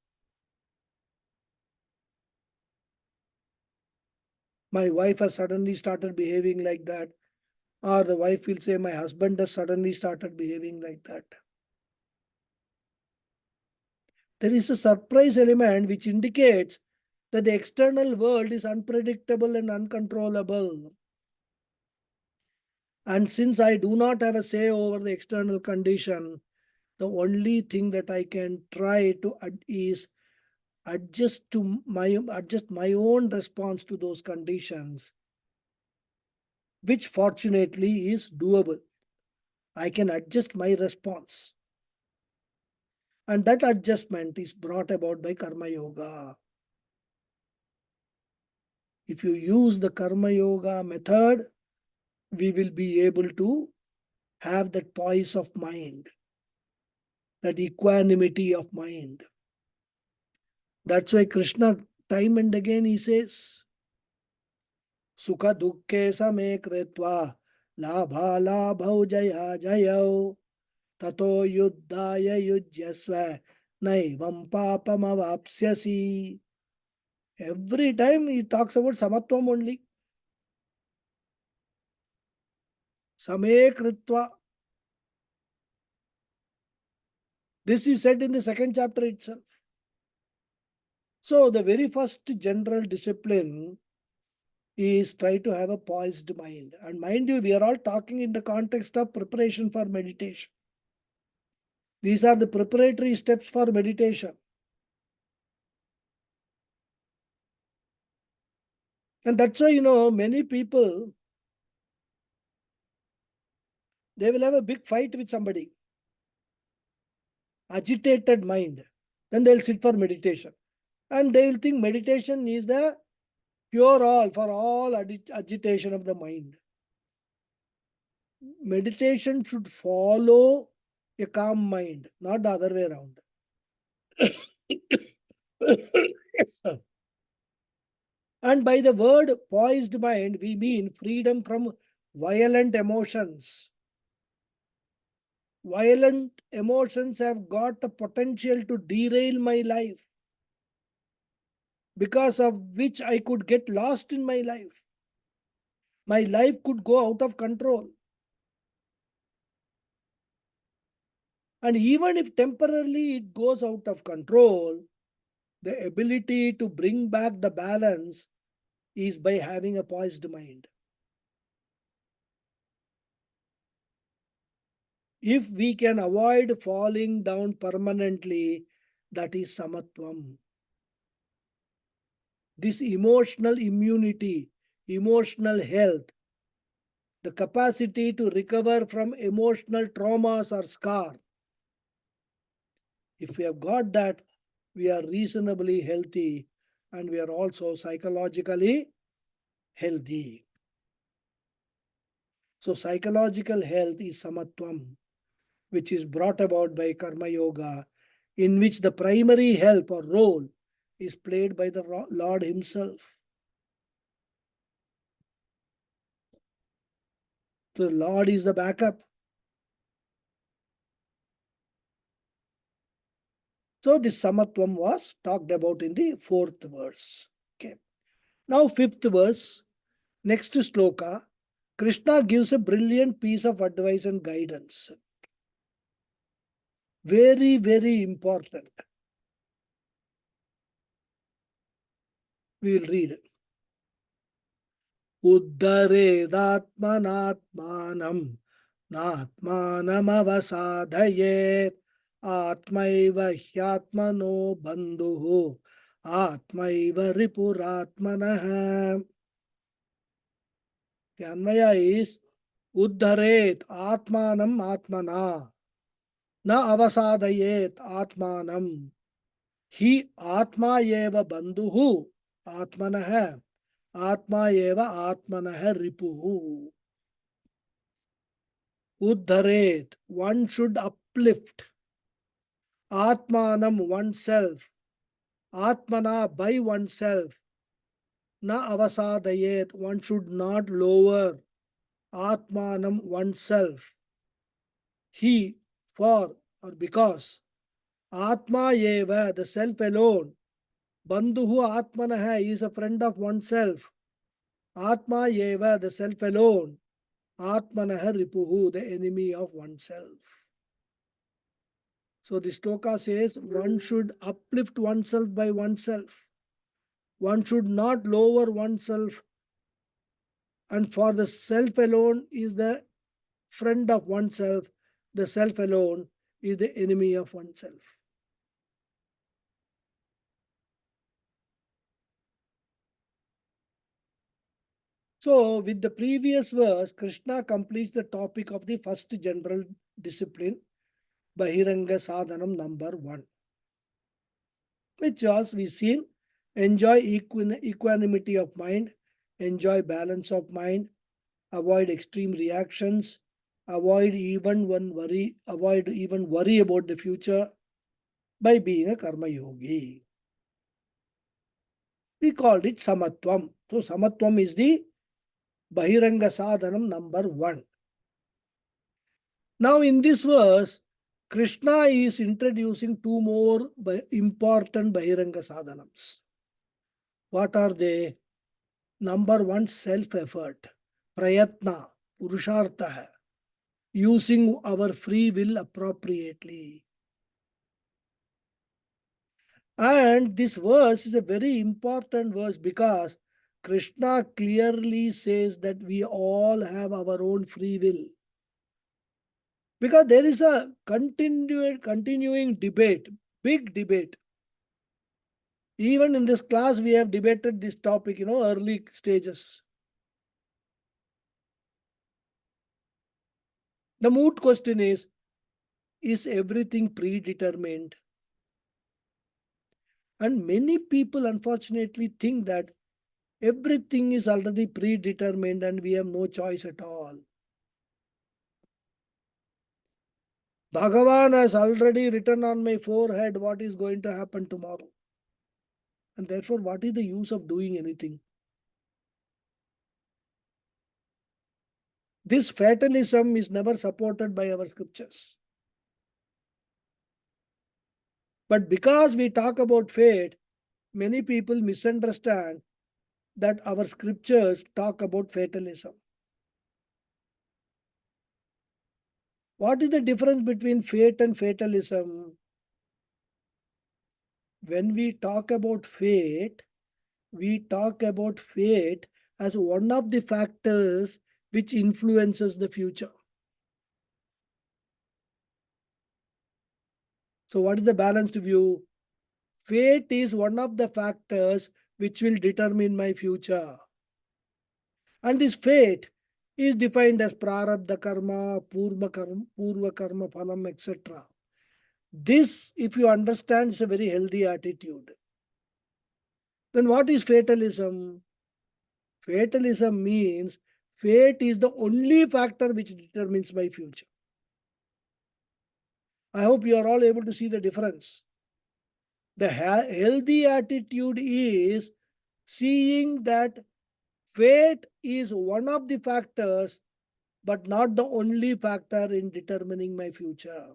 My wife has suddenly started behaving like that. Or the wife will say, my husband has suddenly started behaving like that. There is a surprise element which indicates that the external world is unpredictable and uncontrollable. And since I do not have a say over the external condition, the only thing that I can try to is adjust my own response to those conditions which fortunately is doable. I can adjust my response. And that adjustment is brought about by Karma Yoga. If you use the Karma Yoga method, we will be able to have that poise of mind, that equanimity of mind. That's why Krishna, time and again, he says, Sukha dukkhe same kritva labha labhau jaya jayau tato yuddhaya yujyasva naivam papam avapsyasi. Every time he talks about samatvam only. Same kritva. This is said in the second chapter itself. So the very first general discipline is try to have a poised mind. And mind you, we are all talking in the context of preparation for meditation. These are the preparatory steps for meditation. And that's why, many people, they will have a big fight with somebody. Agitated mind. Then they'll sit for meditation. And they'll think meditation is the cure all for all agitation of the mind. Meditation should follow a calm mind, not the other way around. And by the word poised mind, we mean freedom from violent emotions. Violent emotions have got the potential to derail my life, because of which I could get lost in my life. My life could go out of control. And even if temporarily it goes out of control, the ability to bring back the balance is by having a poised mind. If we can avoid falling down permanently, that is samatvam. This emotional immunity, emotional health, the capacity to recover from emotional traumas or scar. If we have got that, we are reasonably healthy and we are also psychologically healthy. So psychological health is samatvam, which is brought about by Karma Yoga, in which the primary help or role is played by the Lord himself. The Lord is the backup. So this samatvam was talked about in the fourth verse. Okay. Now fifth verse, next sloka, Krishna gives a brilliant piece of advice and guidance. Very, very important. We will read. Uddharedatmanatmanam natmanam avasadhayet atmaiva hyatmano bandhuhu atmaiva ripuratmanah. The Anvaya is Uddharet atmanam atmana na avasadhayet atmanam. He atma eva bandhuhu atmanah atma eva atmanah ripuhu. Uddharet, one should uplift. Atmanam, oneself. Atmana, by oneself. Na avasadayet, one should not lower. Atmanam, oneself. He, for, or because. Atma eva, the self alone. Bandhuhu atmanah is a friend of oneself. Atma eva, the self alone. Atmanah ripuhu, the enemy of oneself. So the sloka says one should uplift oneself by oneself. One should not lower oneself. And for the self alone is the friend of oneself. The self alone is the enemy of oneself. So, with the previous verse, Krishna completes the topic of the first general discipline, Bahiranga Sadhanam number 1, which was we seen enjoy equanimity of mind, enjoy balance of mind, avoid extreme reactions, avoid even worry about the future by being a karma yogi. We called it samatvam. So samatvam is the Bahiranga Sadhanam number 1. Now in this verse, Krishna is introducing 2 more important Bahiranga Sadhanams. What are they? Number 1, self-effort, prayatna, purushartha, using our free will appropriately. And this verse is a very important verse because Krishna clearly says that we all have our own free will. Because there is a continuing debate, big debate. Even in this class, we have debated this topic, early stages. The moot question is everything predetermined? And many people unfortunately think that everything is already predetermined and we have no choice at all. Bhagavan has already written on my forehead what is going to happen tomorrow. And therefore, what is the use of doing anything? This fatalism is never supported by our scriptures. But because we talk about fate, many people misunderstand that our scriptures talk about fatalism. What is the difference between fate and fatalism? When we talk about fate, we talk about fate as one of the factors which influences the future. So what is the balanced view? Fate is one of the factors which will determine my future. And this fate is defined as prarabdha karma, purva karma phalam, etc. This, if you understand, is a very healthy attitude. Then what is fatalism? Fatalism means fate is the only factor which determines my future. I hope you are all able to see the difference. The healthy attitude is seeing that fate is one of the factors, but not the only factor in determining my future.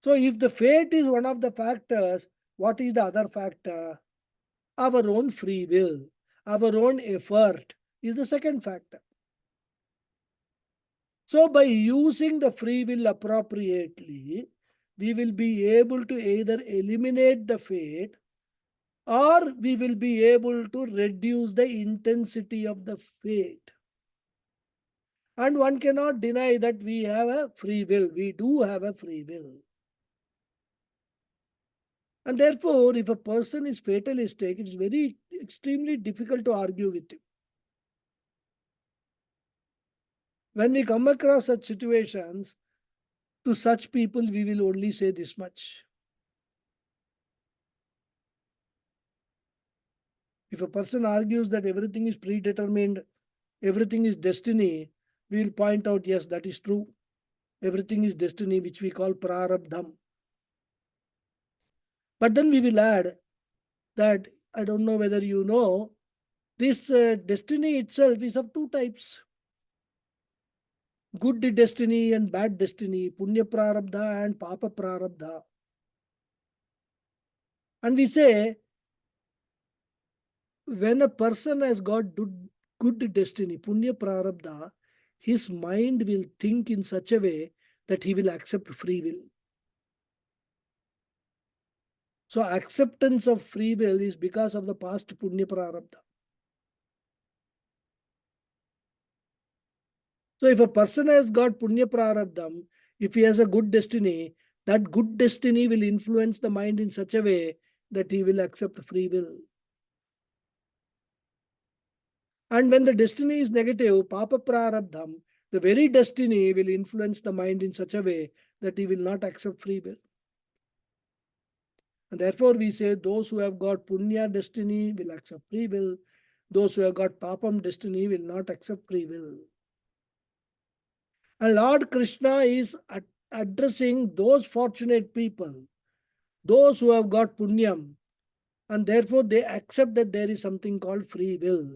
So if the fate is one of the factors, what is the other factor? Our own free will, our own effort is the second factor. So by using the free will appropriately, we will be able to either eliminate the fate or we will be able to reduce the intensity of the fate. And one cannot deny that we have a free will. We do have a free will. And therefore, if a person is fatalistic, it is very extremely difficult to argue with him. When we come across such situations, to such people, we will only say this much. If a person argues that everything is predetermined, everything is destiny, we will point out, yes, that is true. Everything is destiny, which we call prarabdham. But then we will add that, I don't know whether you know, this destiny itself is of 2 types. Good destiny and bad destiny, punya prarabdha and papa prarabdha. And we say, when a person has got good destiny, punya prarabdha, his mind will think in such a way that he will accept free will. So acceptance of free will is because of the past punya prarabdha. So if a person has got punya prarabdham, if he has a good destiny, that good destiny will influence the mind in such a way that he will accept free will. And when the destiny is negative, papa prarabdham, the very destiny will influence the mind in such a way that he will not accept free will. And therefore, we say those who have got punya destiny will accept free will. Those who have got papam destiny will not accept free will. And Lord Krishna is addressing those fortunate people, those who have got punyam, and therefore they accept that there is something called free will.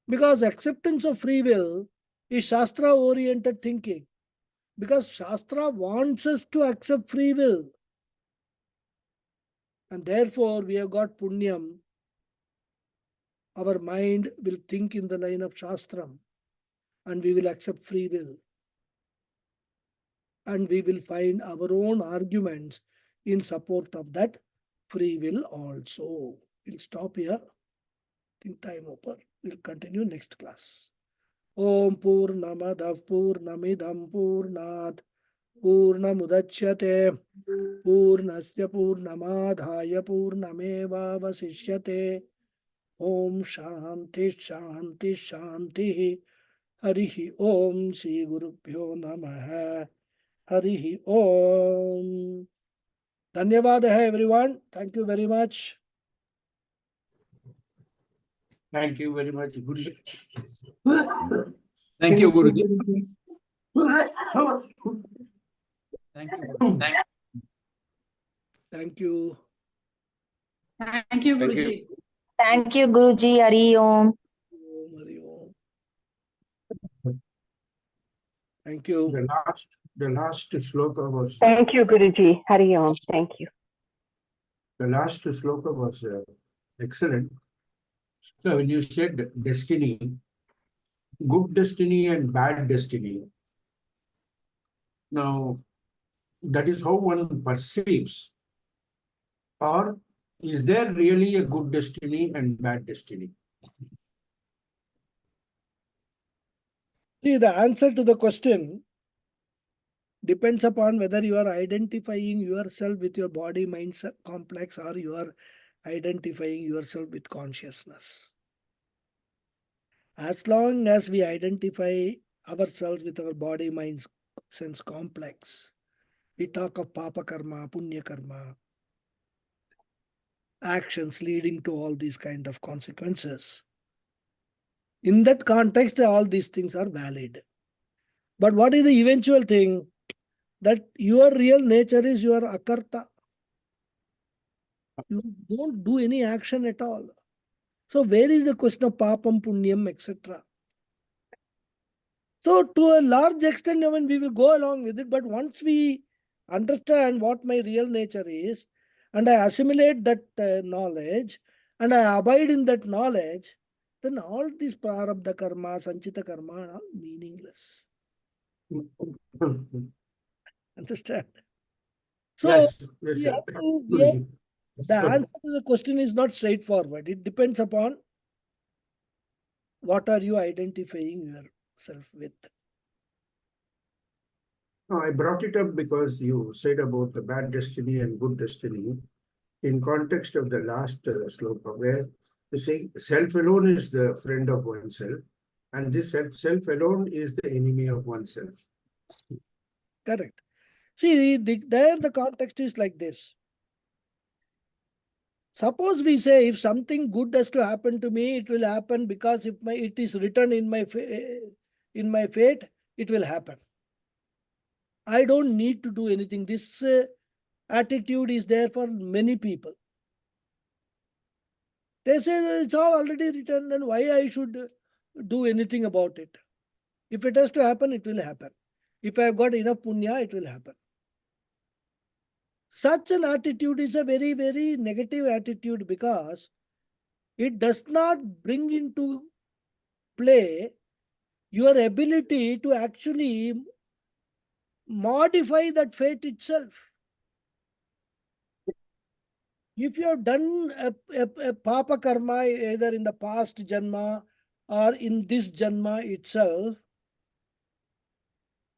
Because acceptance of free will is Shastra oriented thinking. Because Shastra wants us to accept free will. And therefore, we have got punyam. Our mind will think in the line of Shastram and we will accept free will. And we will find our own arguments in support of that free will also. We'll stop here. I think time over. We'll continue next class. Om Purnamadav Purnamidam Purnat Purnamudachyate Purnasya Purnamadhaya Purnameva Vasishyate. Om Shanti Shanti Shanti. Harihi Om Sri Gurubhyo Namaha. Harihi Om. Dhanyavadaha everyone. Thank you very much. Thank you very much, Guruji. Thank you, Guruji. Thank you, Guruji. Thank you. Thank you, Guruji. Thank you, Guruji. Hari Om. Om Hari Om. Thank you. The last sloka was Thank you, Guruji. Hari Om. Thank you. Excellent. So when you said destiny, good destiny and bad destiny, now that is how one perceives. Or is there really a good destiny and bad destiny? See, the answer to the question depends upon whether you are identifying yourself with your body mind complex or you are identifying yourself with consciousness. As long as we identify ourselves with our body mind sense complex, we talk of papa karma, punya karma, actions leading to all these kind of consequences. In that context, all these things are valid. But what is the eventual thing? That your real nature is your akarta. You don't do any action at all. So where is the question of papam, punyam, etc.? So to a large extent, I mean, we will go along with it. But once we understand what my real nature is, and I assimilate that knowledge, and I abide in that knowledge, then all these prarabdha karma, sanchita karma are all meaningless. Understand? So Yes, we sir. have to, Guruji. the answer to the question is not straightforward. It depends upon what are you identifying yourself with. No, I brought it up because you said about the bad destiny and good destiny in context of the last sloka, where you say self alone is the friend of oneself, and this self alone is the enemy of oneself. Correct. See, there the context is like this. Suppose we say if something good has to happen to me, it will happen because if it is written in my fate, it will happen. I don't need to do anything. This attitude is there for many people. They say it's all already written, then why I should do anything about it? If it has to happen, it will happen. If I have got enough punya, it will happen. Such an attitude is a very, very negative attitude because it does not bring into play your ability to actually modify that fate itself. If you have done a papa karma either in the past janma or in this janma itself,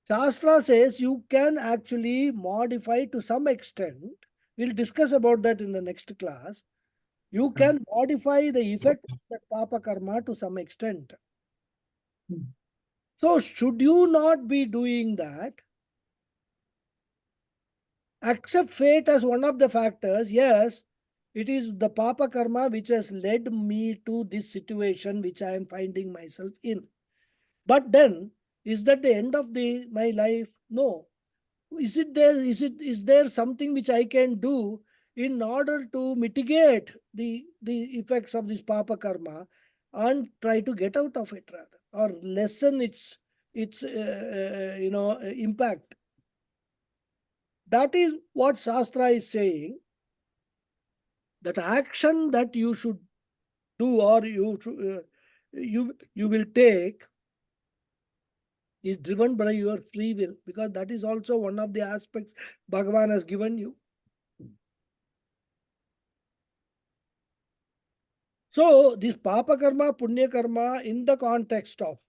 Shastra says you can actually modify to some extent. We'll discuss about that in the next class. You can modify the effect of that papa karma to some extent. So should you not be doing that? Accept fate as one of the factors. Yes, it is the papa karma which has led me to this situation which I am finding myself in. But then, is that the end of my life? No. Is there something which I can do in order to mitigate the effects of this papa karma and try to get out of it rather, or lessen its impact? That is what Shastra is saying. That action that you should do, or you will take, is driven by your free will, because that is also one of the aspects Bhagavan has given you. So this papa karma, punya karma, in the context of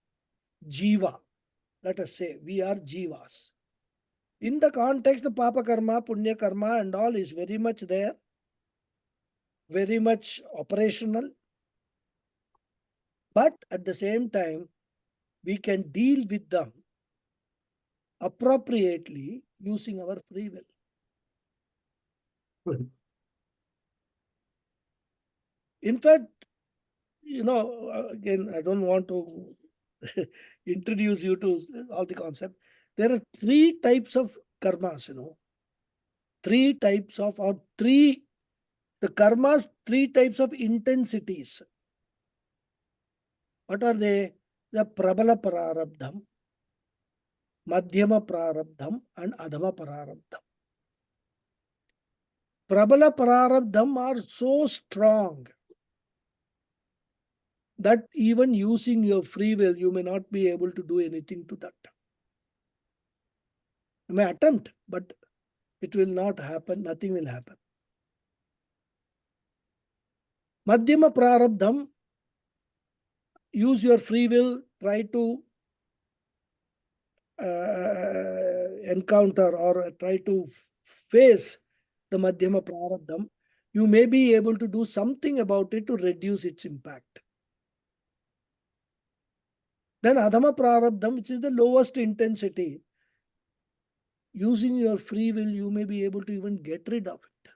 jiva, let us say we are jivas. In the context of papa karma, punya karma and all is very much there, very much operational. But at the same time, we can deal with them appropriately using our free will. In fact, again, I don't want to introduce you to all the concept. There are three types of karmas, three types of, the karmas, three types of intensities. What are they? The prabala prarabdham, madhyama prarabdham, and adhama prarabdham. Prabala prarabdham are so strong that even using your free will, you may not be able to do anything to that. You may attempt, but it will not happen, nothing will happen. Madhyama prarabdham, use your free will, try to encounter or try to face the madhyama prarabdham. You may be able to do something about it to reduce its impact. Then adhama prarabdham, which is the lowest intensity, using your free will, you may be able to even get rid of it.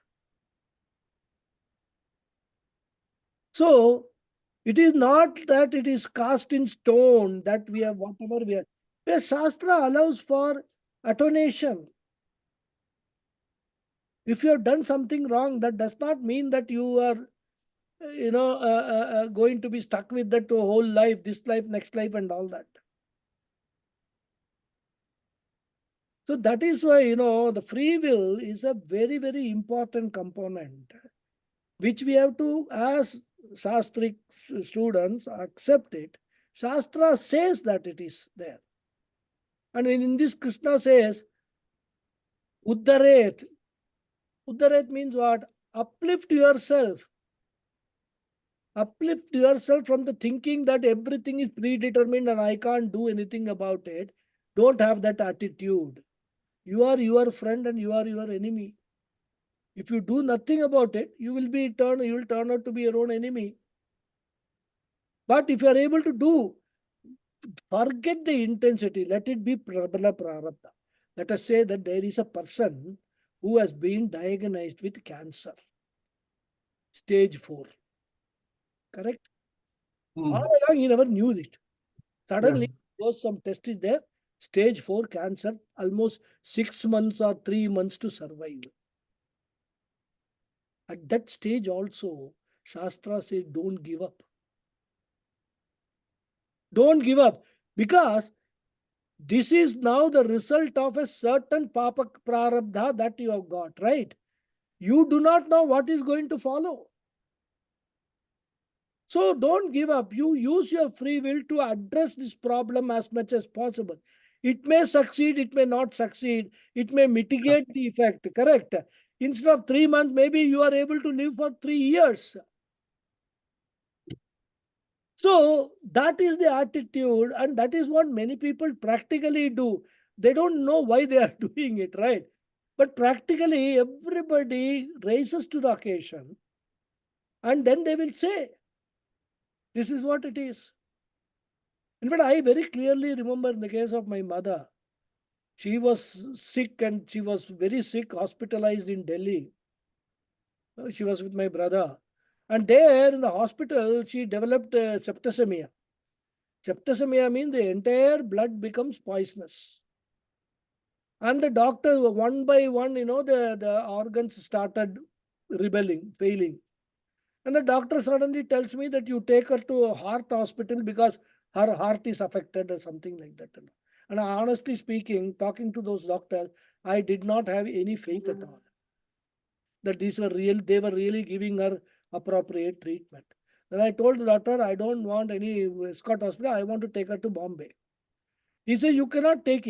So, it is not that it is cast in stone that we have whatever we are. The Shastra allows for attenuation. If you have done something wrong, that does not mean that you are, going to be stuck with that to whole life, this life, next life, and all that. So that is why, the free will is a very, very important component, which we have to, as Shastric students, accept it. Shastra says that it is there. And in this, Krishna says, Uddaret. Uddaret means what? Uplift yourself. Uplift yourself from the thinking that everything is predetermined and I can't do anything about it. Don't have that attitude. You are your friend and you are your enemy. If you do nothing about it, you will turn out to be your own enemy. But if you are able to do, forget the intensity, let it be prabala prarabdha. Let us say that there is a person who has been diagnosed with cancer, stage 4. Correct? All along he never knew it. Suddenly, some test is there, stage 4 cancer, almost 6 months or 3 months to survive. At that stage also, Shastra says, don't give up. Don't give up, because this is now the result of a certain papa prarabdha that you have got, right? You do not know what is going to follow. So don't give up. You use your free will to address this problem as much as possible. It may succeed, it may not succeed. It may mitigate the effect, correct? Instead of 3 months, maybe you are able to live for 3 years. So that is the attitude, and that is what many people practically do. They don't know why they are doing it, right? But practically everybody raises to the occasion And then they will say, this is what it is. In fact, I very clearly remember in the case of my mother, she was sick and she was very sick, hospitalized in Delhi. She was with my brother. And there in the hospital, she developed septicemia. Septicemia means the entire blood becomes poisonous. And the doctors, one by one, the organs started rebelling, failing. And the doctor suddenly tells me that you take her to a heart hospital because her heart is affected or something like that. And honestly speaking, talking to those doctors, I did not have any faith at all that these were real, they were really giving her appropriate treatment. Then I told the doctor, I don't want any Scott hospital, I want to take her to Bombay. He said, you cannot take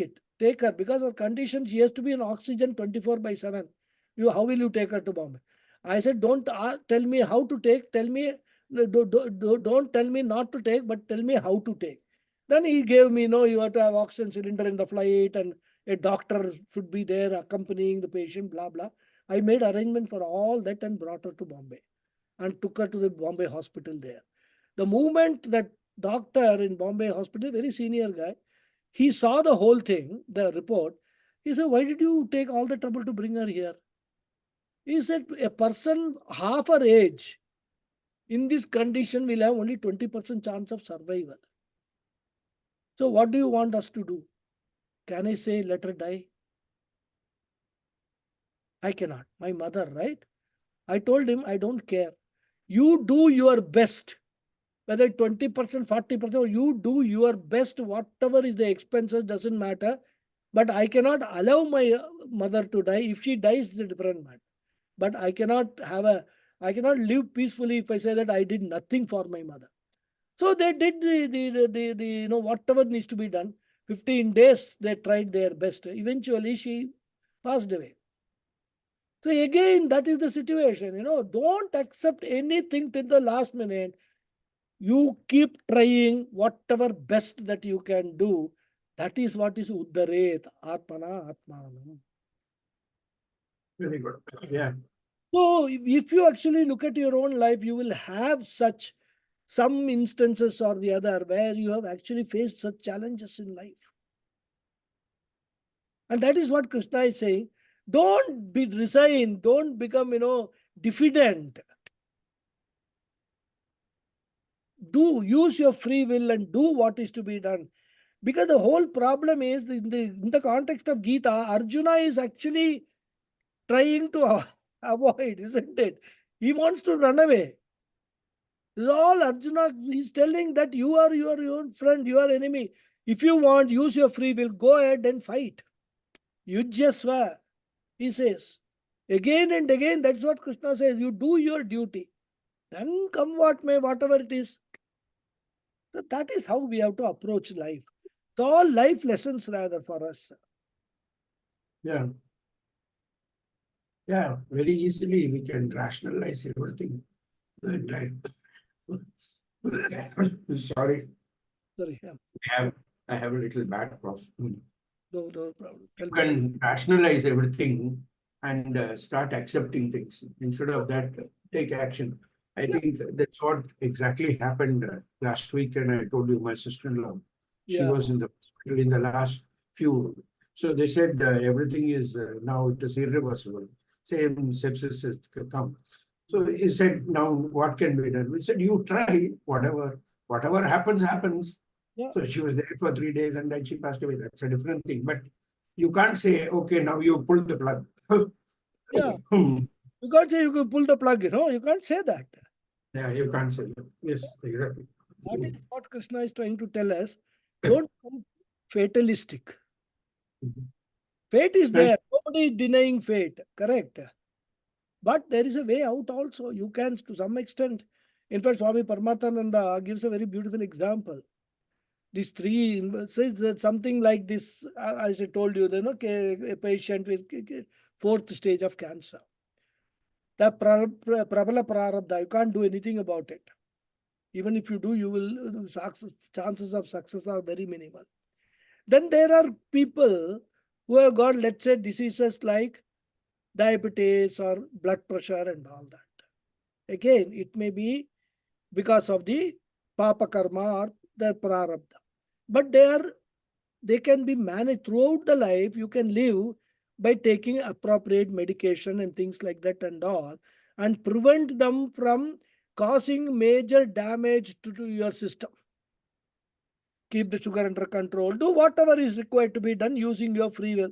her because her condition, she has to be on oxygen 24/7. How will you take her to Bombay? I said, don't tell me how to take, tell me, don't tell me not to take, but tell me how to take. Then he gave me, you have to have oxygen cylinder in the flight and a doctor should be there accompanying the patient, blah, blah. I made arrangement for all that and brought her to Bombay and took her to the Bombay hospital there. The moment that doctor in Bombay hospital, very senior guy, he saw the whole thing, the report. He said, why did you take all the trouble to bring her here? He said, a person half her age in this condition will have only 20% chance of survival. So what do you want us to do? Can I say, let her die? I cannot. My mother, right? I told him, I don't care. You do your best. Whether 20%, 40%, you do your best, whatever is the expenses, doesn't matter. But I cannot allow my mother to die. If she dies, it's a different matter. But I cannot live peacefully if I say that I did nothing for my mother. So they did the whatever needs to be done. 15 days, they tried their best. Eventually, she passed away. So again, that is the situation. Don't accept anything till the last minute. You keep trying whatever best that you can do. That is what is Uddaret, Atmana, Atmanam. Very good. Yeah. So if you actually look at your own life, you will have some instances or the other where you have actually faced such challenges in life. And that is what Krishna is saying. Don't be resigned. Don't become, diffident. Use your free will and do what is to be done. Because the whole problem is in the context of Gita, Arjuna is actually trying to avoid, isn't it? He wants to run away. This is all Arjuna is telling that you are your own friend, your enemy. If you want, use your free will, go ahead and fight. Yujyasva, he says. Again and again, that's what Krishna says. You do your duty. Then come what may, whatever it is. So that is how we have to approach life. So all life lessons rather for us. Yeah. Yeah, very easily we can rationalize everything. And sorry, Sorry. Yeah. I have a little bad cough. No problem. You can rationalize everything and start accepting things. Instead of that, take action. I think that's what exactly happened last week. And I told you my sister-in-law, she was in the hospital in the last few. So they said everything is now it is irreversible. Same sepsis has come. So he said, now what can be done? We said, you try whatever happens, happens. Yeah. So she was there for 3 days and then she passed away. That's a different thing. But you can't say, okay, now you pull the plug. Yeah. You can't say you can pull the plug, you can't say that. Yeah, you can't say that. Yes, exactly. That is what Krishna is trying to tell us. Don't become fatalistic. Fate is there. Nobody is denying fate. Correct. But there is a way out also. You can, to some extent. In fact, Swami Paramathananda gives a very beautiful example. These three says that something like this, as I told you, a patient with fourth stage of cancer. The prabala prarabdha, you can't do anything about it. Even if you do, you will, chances of success are very minimal. Then there are people who have got, let's say, diseases like diabetes or blood pressure and all that. Again, it may be because of the papa karma or the prarabdha. But they can be managed throughout the life. You can live by taking appropriate medication and things like that and all, and prevent them from causing major damage to your system. Keep the sugar under control. Do whatever is required to be done using your free will.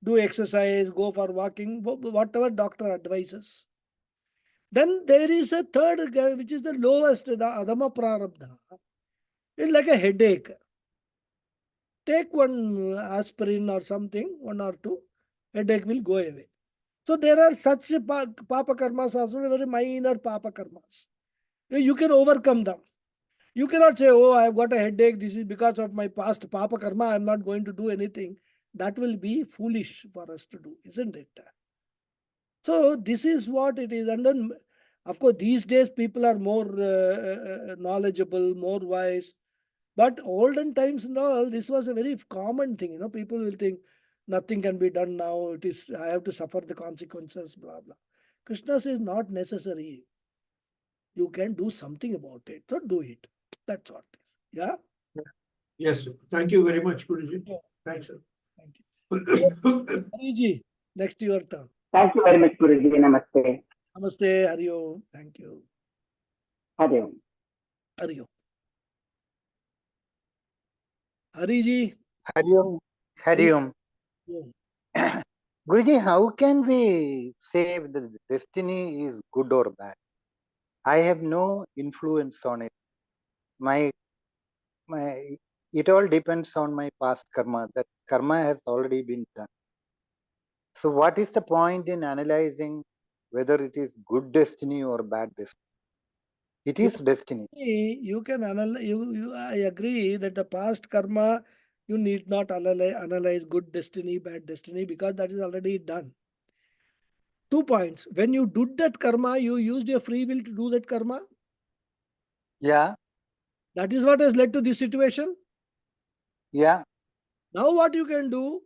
Do exercise, go for walking, whatever doctor advises. Then there is a third, which is the lowest, the adama prarabdha. It's like a headache. Take one aspirin or something, 1 or 2, headache will go away. So there are such papa karmas also, very minor papa karmas. You can overcome them. You cannot say, oh, I've got a headache, this is because of my past papa karma, I'm not going to do anything. That will be foolish for us to do, isn't it? So this is what it is. And then, of course, these days people are more knowledgeable, more wise. But olden times and all, this was a very common thing. People will think nothing can be done now. It is, I have to suffer the consequences, blah, blah. Krishna says not necessary. You can do something about it. So do it. That's what it is. Yeah? Yes, sir. Thank you very much, Guruji. Yeah. Thanks, sir. Thank you. Hariji, next your turn. Thank you very much, Guruji. Namaste. Namaste, Hari Om. Thank you. Hari Om. Hari Om. Hariji. Hari Om. Hari Om. Om. Guruji, how can we say the destiny is good or bad? I have no influence on it. It all depends on my past karma. That karma has already been done. So what is the point in analyzing whether it is good destiny or bad destiny? It is destiny. You can analyze, I agree that the past karma, you need not analyze good destiny, bad destiny, because that is already done. 2 points. When you did that karma, you used your free will to do that karma. Yeah. That is what has led to this situation. Yeah. Now what you can do,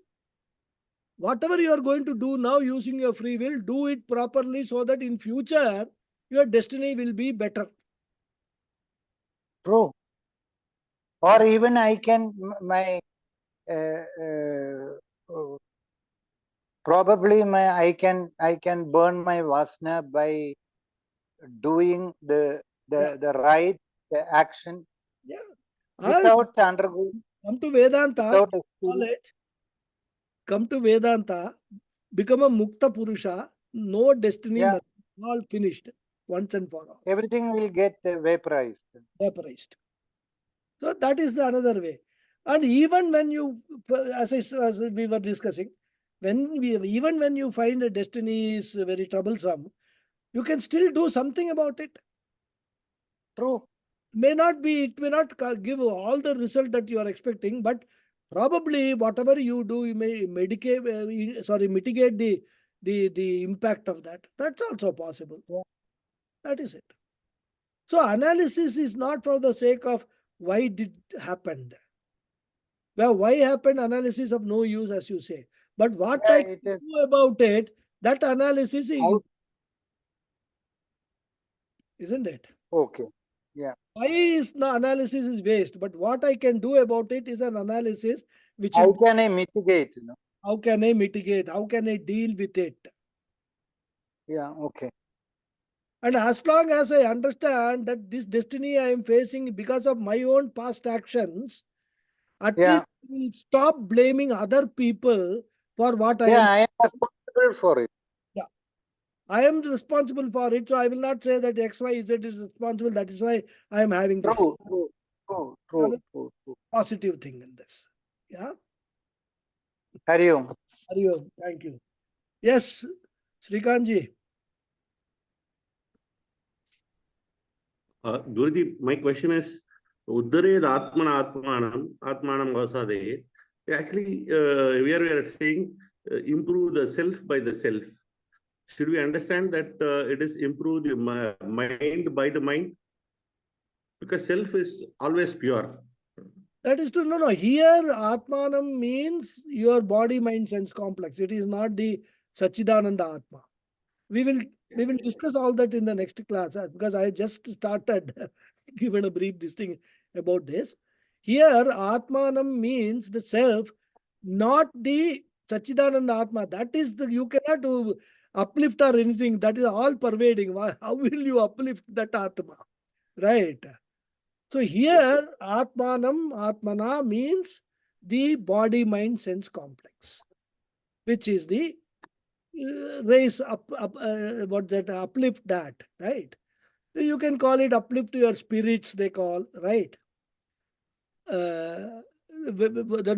whatever you are going to do now using your free will, do it properly so that in future, your destiny will be better. True. Or even I can, probably I can burn my vasana by doing the right action Yeah. without undergoing, Come to Vedanta, without knowledge. Come to Vedanta, become a Mukta Purusha, no destiny, Yeah. nothing, all finished once and for all, everything will get vaporized. vaporized. So that is the another way. And even when you, as we were discussing, even when you find a destiny is very troublesome, you can still do something about it. True. It may not give all the result that you are expecting, but probably whatever you do, you may mitigate the impact of that. That's also possible. Yeah. That is it. So analysis is not for the sake of why did happened. Well, why happened analysis of no use, as you say. But what Yeah, I can do about it, that analysis is, isn't it? Okay. Yeah. Why is the analysis is waste? But what I can do about it is an analysis which How will, can I mitigate? how can I mitigate? How can I deal with it? Yeah. Okay. And as long as I understand that this destiny I am facing because of my own past actions, at Yeah. least I will stop blaming other people for what I am. Yeah, I am responsible for it. Yeah. I am responsible for it. So I will not say that XYZ is responsible. That is why I am having this. True. Positive thing in this. Yeah. Hari Om. Hari Om. Thank you. Yes, Srikanji. Guruji, my question is, Uddared Atmana Atmanam Vasade. Actually, we are saying improve the self by the self. Should we understand that it is improve the mind by the mind? Because self is always pure. That is true. No. Here, Atmanam means your body, mind, sense complex. It is not the Sachidananda Atma. We will discuss all that in the next class because I just started given a brief this thing about this. Here, Atmanam means the self, not the Sachidananda Atma. That is the you cannot do uplift or anything. That is all pervading. How will you uplift that Atma? Right. So here, Atmanam, Atmana means the body, mind, sense complex, which is the raise up, what's that, uplift that, right? You can call it uplift your spirits, they call, right? Then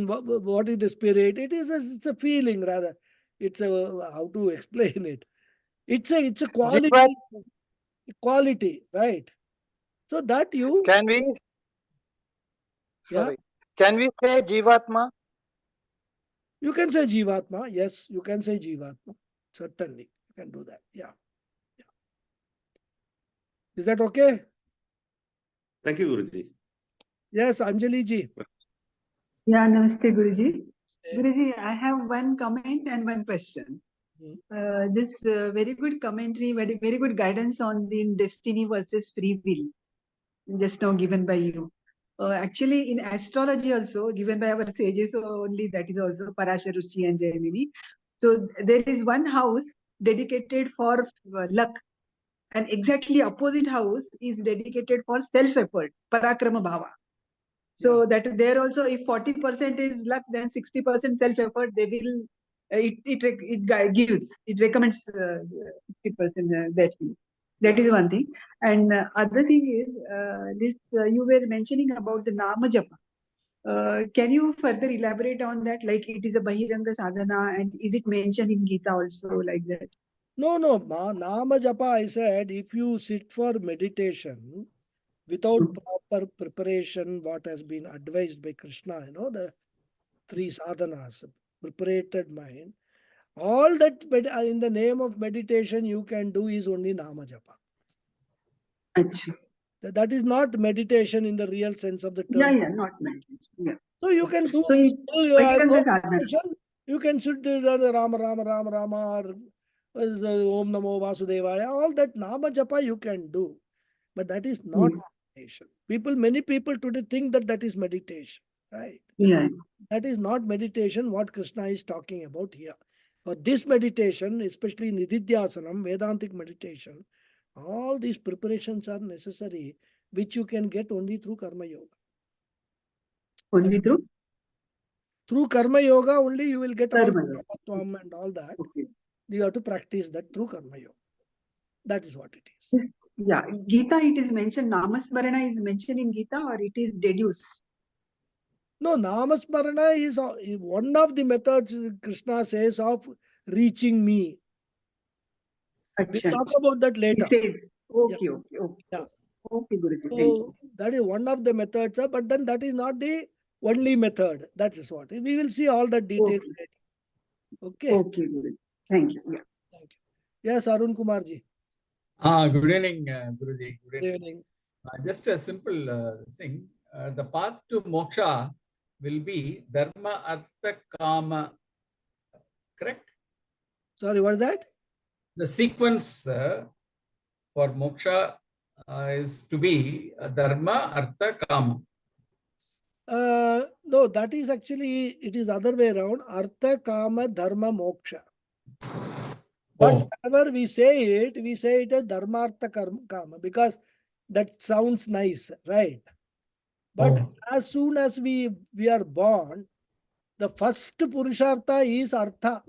what is the spirit? It's a feeling rather. It's a, how to explain it? It's a quality, right? So that you, Can we, yeah, sorry, can we say Jivatma? you can say Jivatma. Yes, you can say Jivatma. Certainly, you can do that. Yeah. Is that okay? Thank you, Guruji. Yes, Anjali ji. Yeah, Namaste, Guruji. Guruji, I have one comment and one question. This very good commentary, very good guidance on the destiny versus free will, just now given by you. Actually, in astrology also, given by our sages, so only that is also Parasharuchi and Jaimini. So there is one house dedicated for luck, and exactly opposite house is dedicated for self-effort, Parakrama Bhava. So that there also, if 40% is luck, then 60% self-effort, they will, it recommends 60% that thing. That is one thing. And other thing is, this you were mentioning about the Nama Japa. Can you further elaborate on that? Like it is a Bahiranga sadhana, and is it mentioned in Gita also like that? No, Nama Japa, I said, if you sit for meditation without proper preparation, what has been advised by Krishna, the three sadhanas, preparated mind, all that in the name of meditation you can do is only Nama Japa. Achha. That is not meditation in the real sense of the term. Yeah, not meditation. Yeah. So you can do, So still you have no Bahiranga sadhana. meditation, you can sit there, Rama, or Om Namo Vasudevaya, all that Nama Japa you can do. But that is not meditation. Many people today think that that is meditation, right? Yeah. That is not meditation, what Krishna is talking about here. For this meditation, especially Nididhyasanam, Vedantic meditation, all these preparations are necessary, which you can get only through Karma Yoga. Only through? Through Karma Yoga only you will get all Karma the Yoga. Brahmatvam and all that. Okay. You have to practice that through Karma Yoga. That is what it is. Yeah, Gita, it is mentioned, Namasmarana is mentioned in Gita, or it is deduced? No, Namasmarana is one of the methods Krishna says of reaching me. We'll talk about that later. He says, okay. Yeah. Okay, Guruji. So that is one of the methods, but then that is not the only method. That is what. We will see all the details later. Okay. Okay, Guruji. Thank you. Yeah. Thank you. Yes, Arun Kumar ji. Good evening, Guruji. Good evening. Just a simple thing. The path to moksha will be dharma, artha, kama. Correct? Sorry, what is that? The sequence for moksha is to be dharma, artha, kama. No, that is actually, it is other way around. Artha, kama, dharma, moksha. But whenever we say it as dharma, artha, kama, because that sounds nice, right? But as soon as we are born, the first purushartha is artha.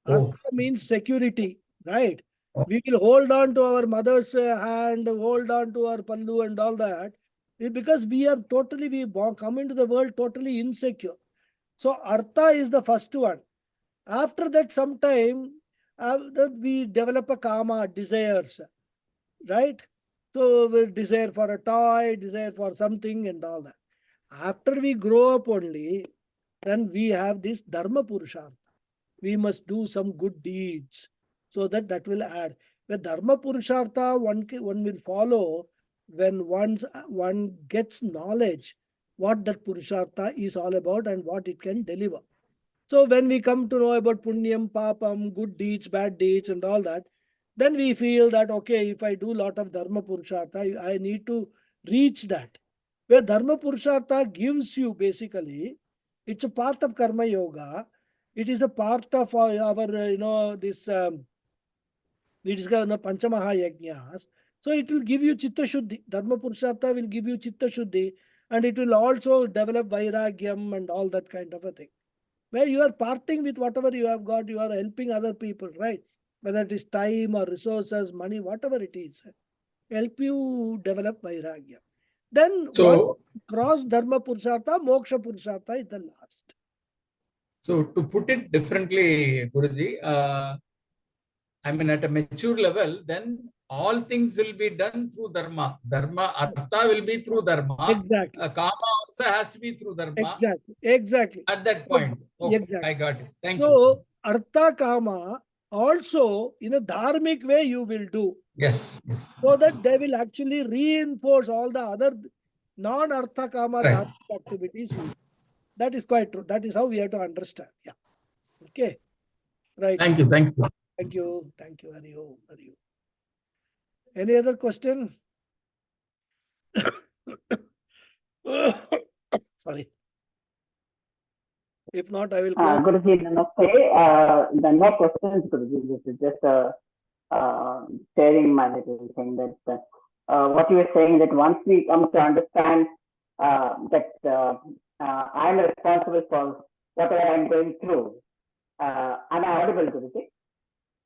Artha means security, right? We will hold on to our mother's hand, hold on to our pallu and all that, because we are totally, come into the world totally insecure. So artha is the first one. After that, sometime we develop a kama, desires, right? So we desire for a toy, desire for something and all that. After we grow up only, then we have this dharma purushartha. We must do some good deeds so that will add. The dharma purushartha one will follow when one gets knowledge what that purushartha is all about and what it can deliver. So when we come to know about punyam, papam, good deeds, bad deeds and all that, then we feel that, okay, if I do a lot of dharma purushartha, I need to reach that. Where dharma purushartha gives you basically, it's a part of karma yoga. It is a part of our this we discuss the Panchamaha Yajnas. So it will give you Chitta Shuddhi. Dharma Purushartha will give you Chitta Shuddhi, and it will also develop Vairagyam and all that kind of a thing. Where you are parting with whatever you have got, you are helping other people, right? Whether it is time or resources, money, whatever it is, help you develop Vairagyam. Then So, cross Dharma Purushartha, Moksha Purushartha is the last. so to put it differently, Guruji, I mean, at a mature level, then all things will be done through dharma. Dharma, artha will be through dharma. Exactly. Kama also has to be through dharma. Exactly. At that point. Okay, Exactly. I got it. Thank you. So, artha kama also in a dharmic way you will do. Yes. So that they will actually reinforce all the other non-artha kama Right. dharmic activities. That is quite true. That is how we have to understand. Yeah. Okay. Right. Thank you. Thank you. Thank you. Thank you. Hari Om. Hari Om. Any other question? Sorry. If not, I will close. Guruji, namaste. There are no questions, Guruji. This is just sharing my little thing that what you were saying, that once we come to understand that I'm responsible for whatever I'm going through. Am I audible, Guruji?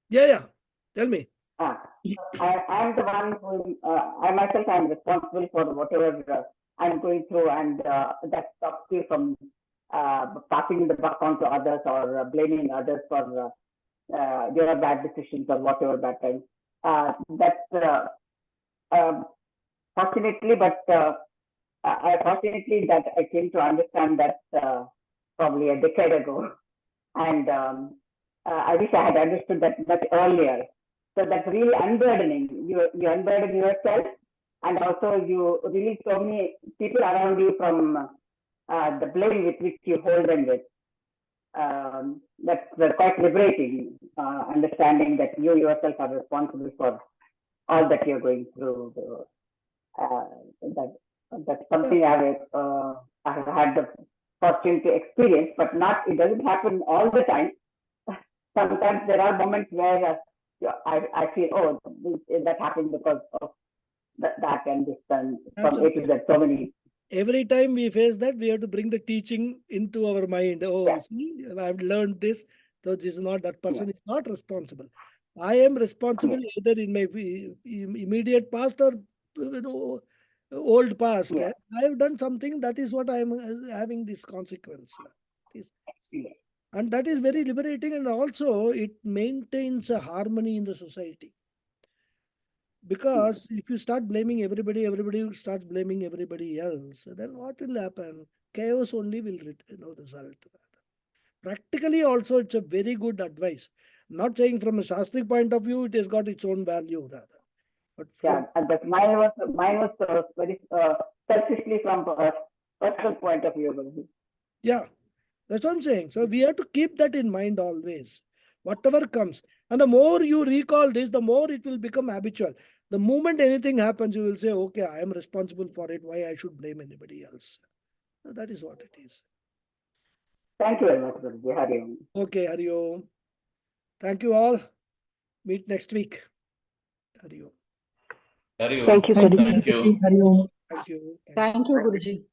Yeah. Tell me. I am the one who, I myself am responsible for whatever I'm going through, and that stops you from passing the buck on to others or blaming others for your bad decisions or whatever bad times. That's fortunately, but fortunately that I came to understand that probably a decade ago, and I wish I had understood that much earlier. So that's really unburdening. You unburden yourself, and also you really show me people around you from the blame with which you hold them with. That's quite liberating, understanding that you yourself are responsible for all that you're going through. That's something I have had the fortune to experience, but it doesn't happen all the time. Sometimes there are moments where I feel, oh, that happened because of that and this, and from A to Z, so many. Every time we face that, we have to bring the teaching into our mind. Oh, see, I've learned this. So this is not, that person is not responsible. I am responsible either in my immediate past or old past. I have done something, that is what I am having this consequence. And that is very liberating, and also it maintains a harmony in the society. Because if you start blaming everybody starts blaming everybody else, then what will happen? Chaos only will result. Practically also, it's a very good advice. I'm not saying from a Shastric point of view, it has got its own value rather. But and mine was very selfishly from a personal point of view. Yeah, that's what I'm saying. So we have to keep that in mind always, whatever comes. And the more you recall this, the more it will become habitual. The moment anything happens, you will say, okay, I am responsible for it. Why I should blame anybody else? So that is what it is. Thank you very much, Guruji. Hari Om. Okay, Hari Om. Thank you all. Meet next week. Hari Om. Hari Om. Thank you, Guruji. Thank you. Hari Om. Thank you. Thank you, Guruji.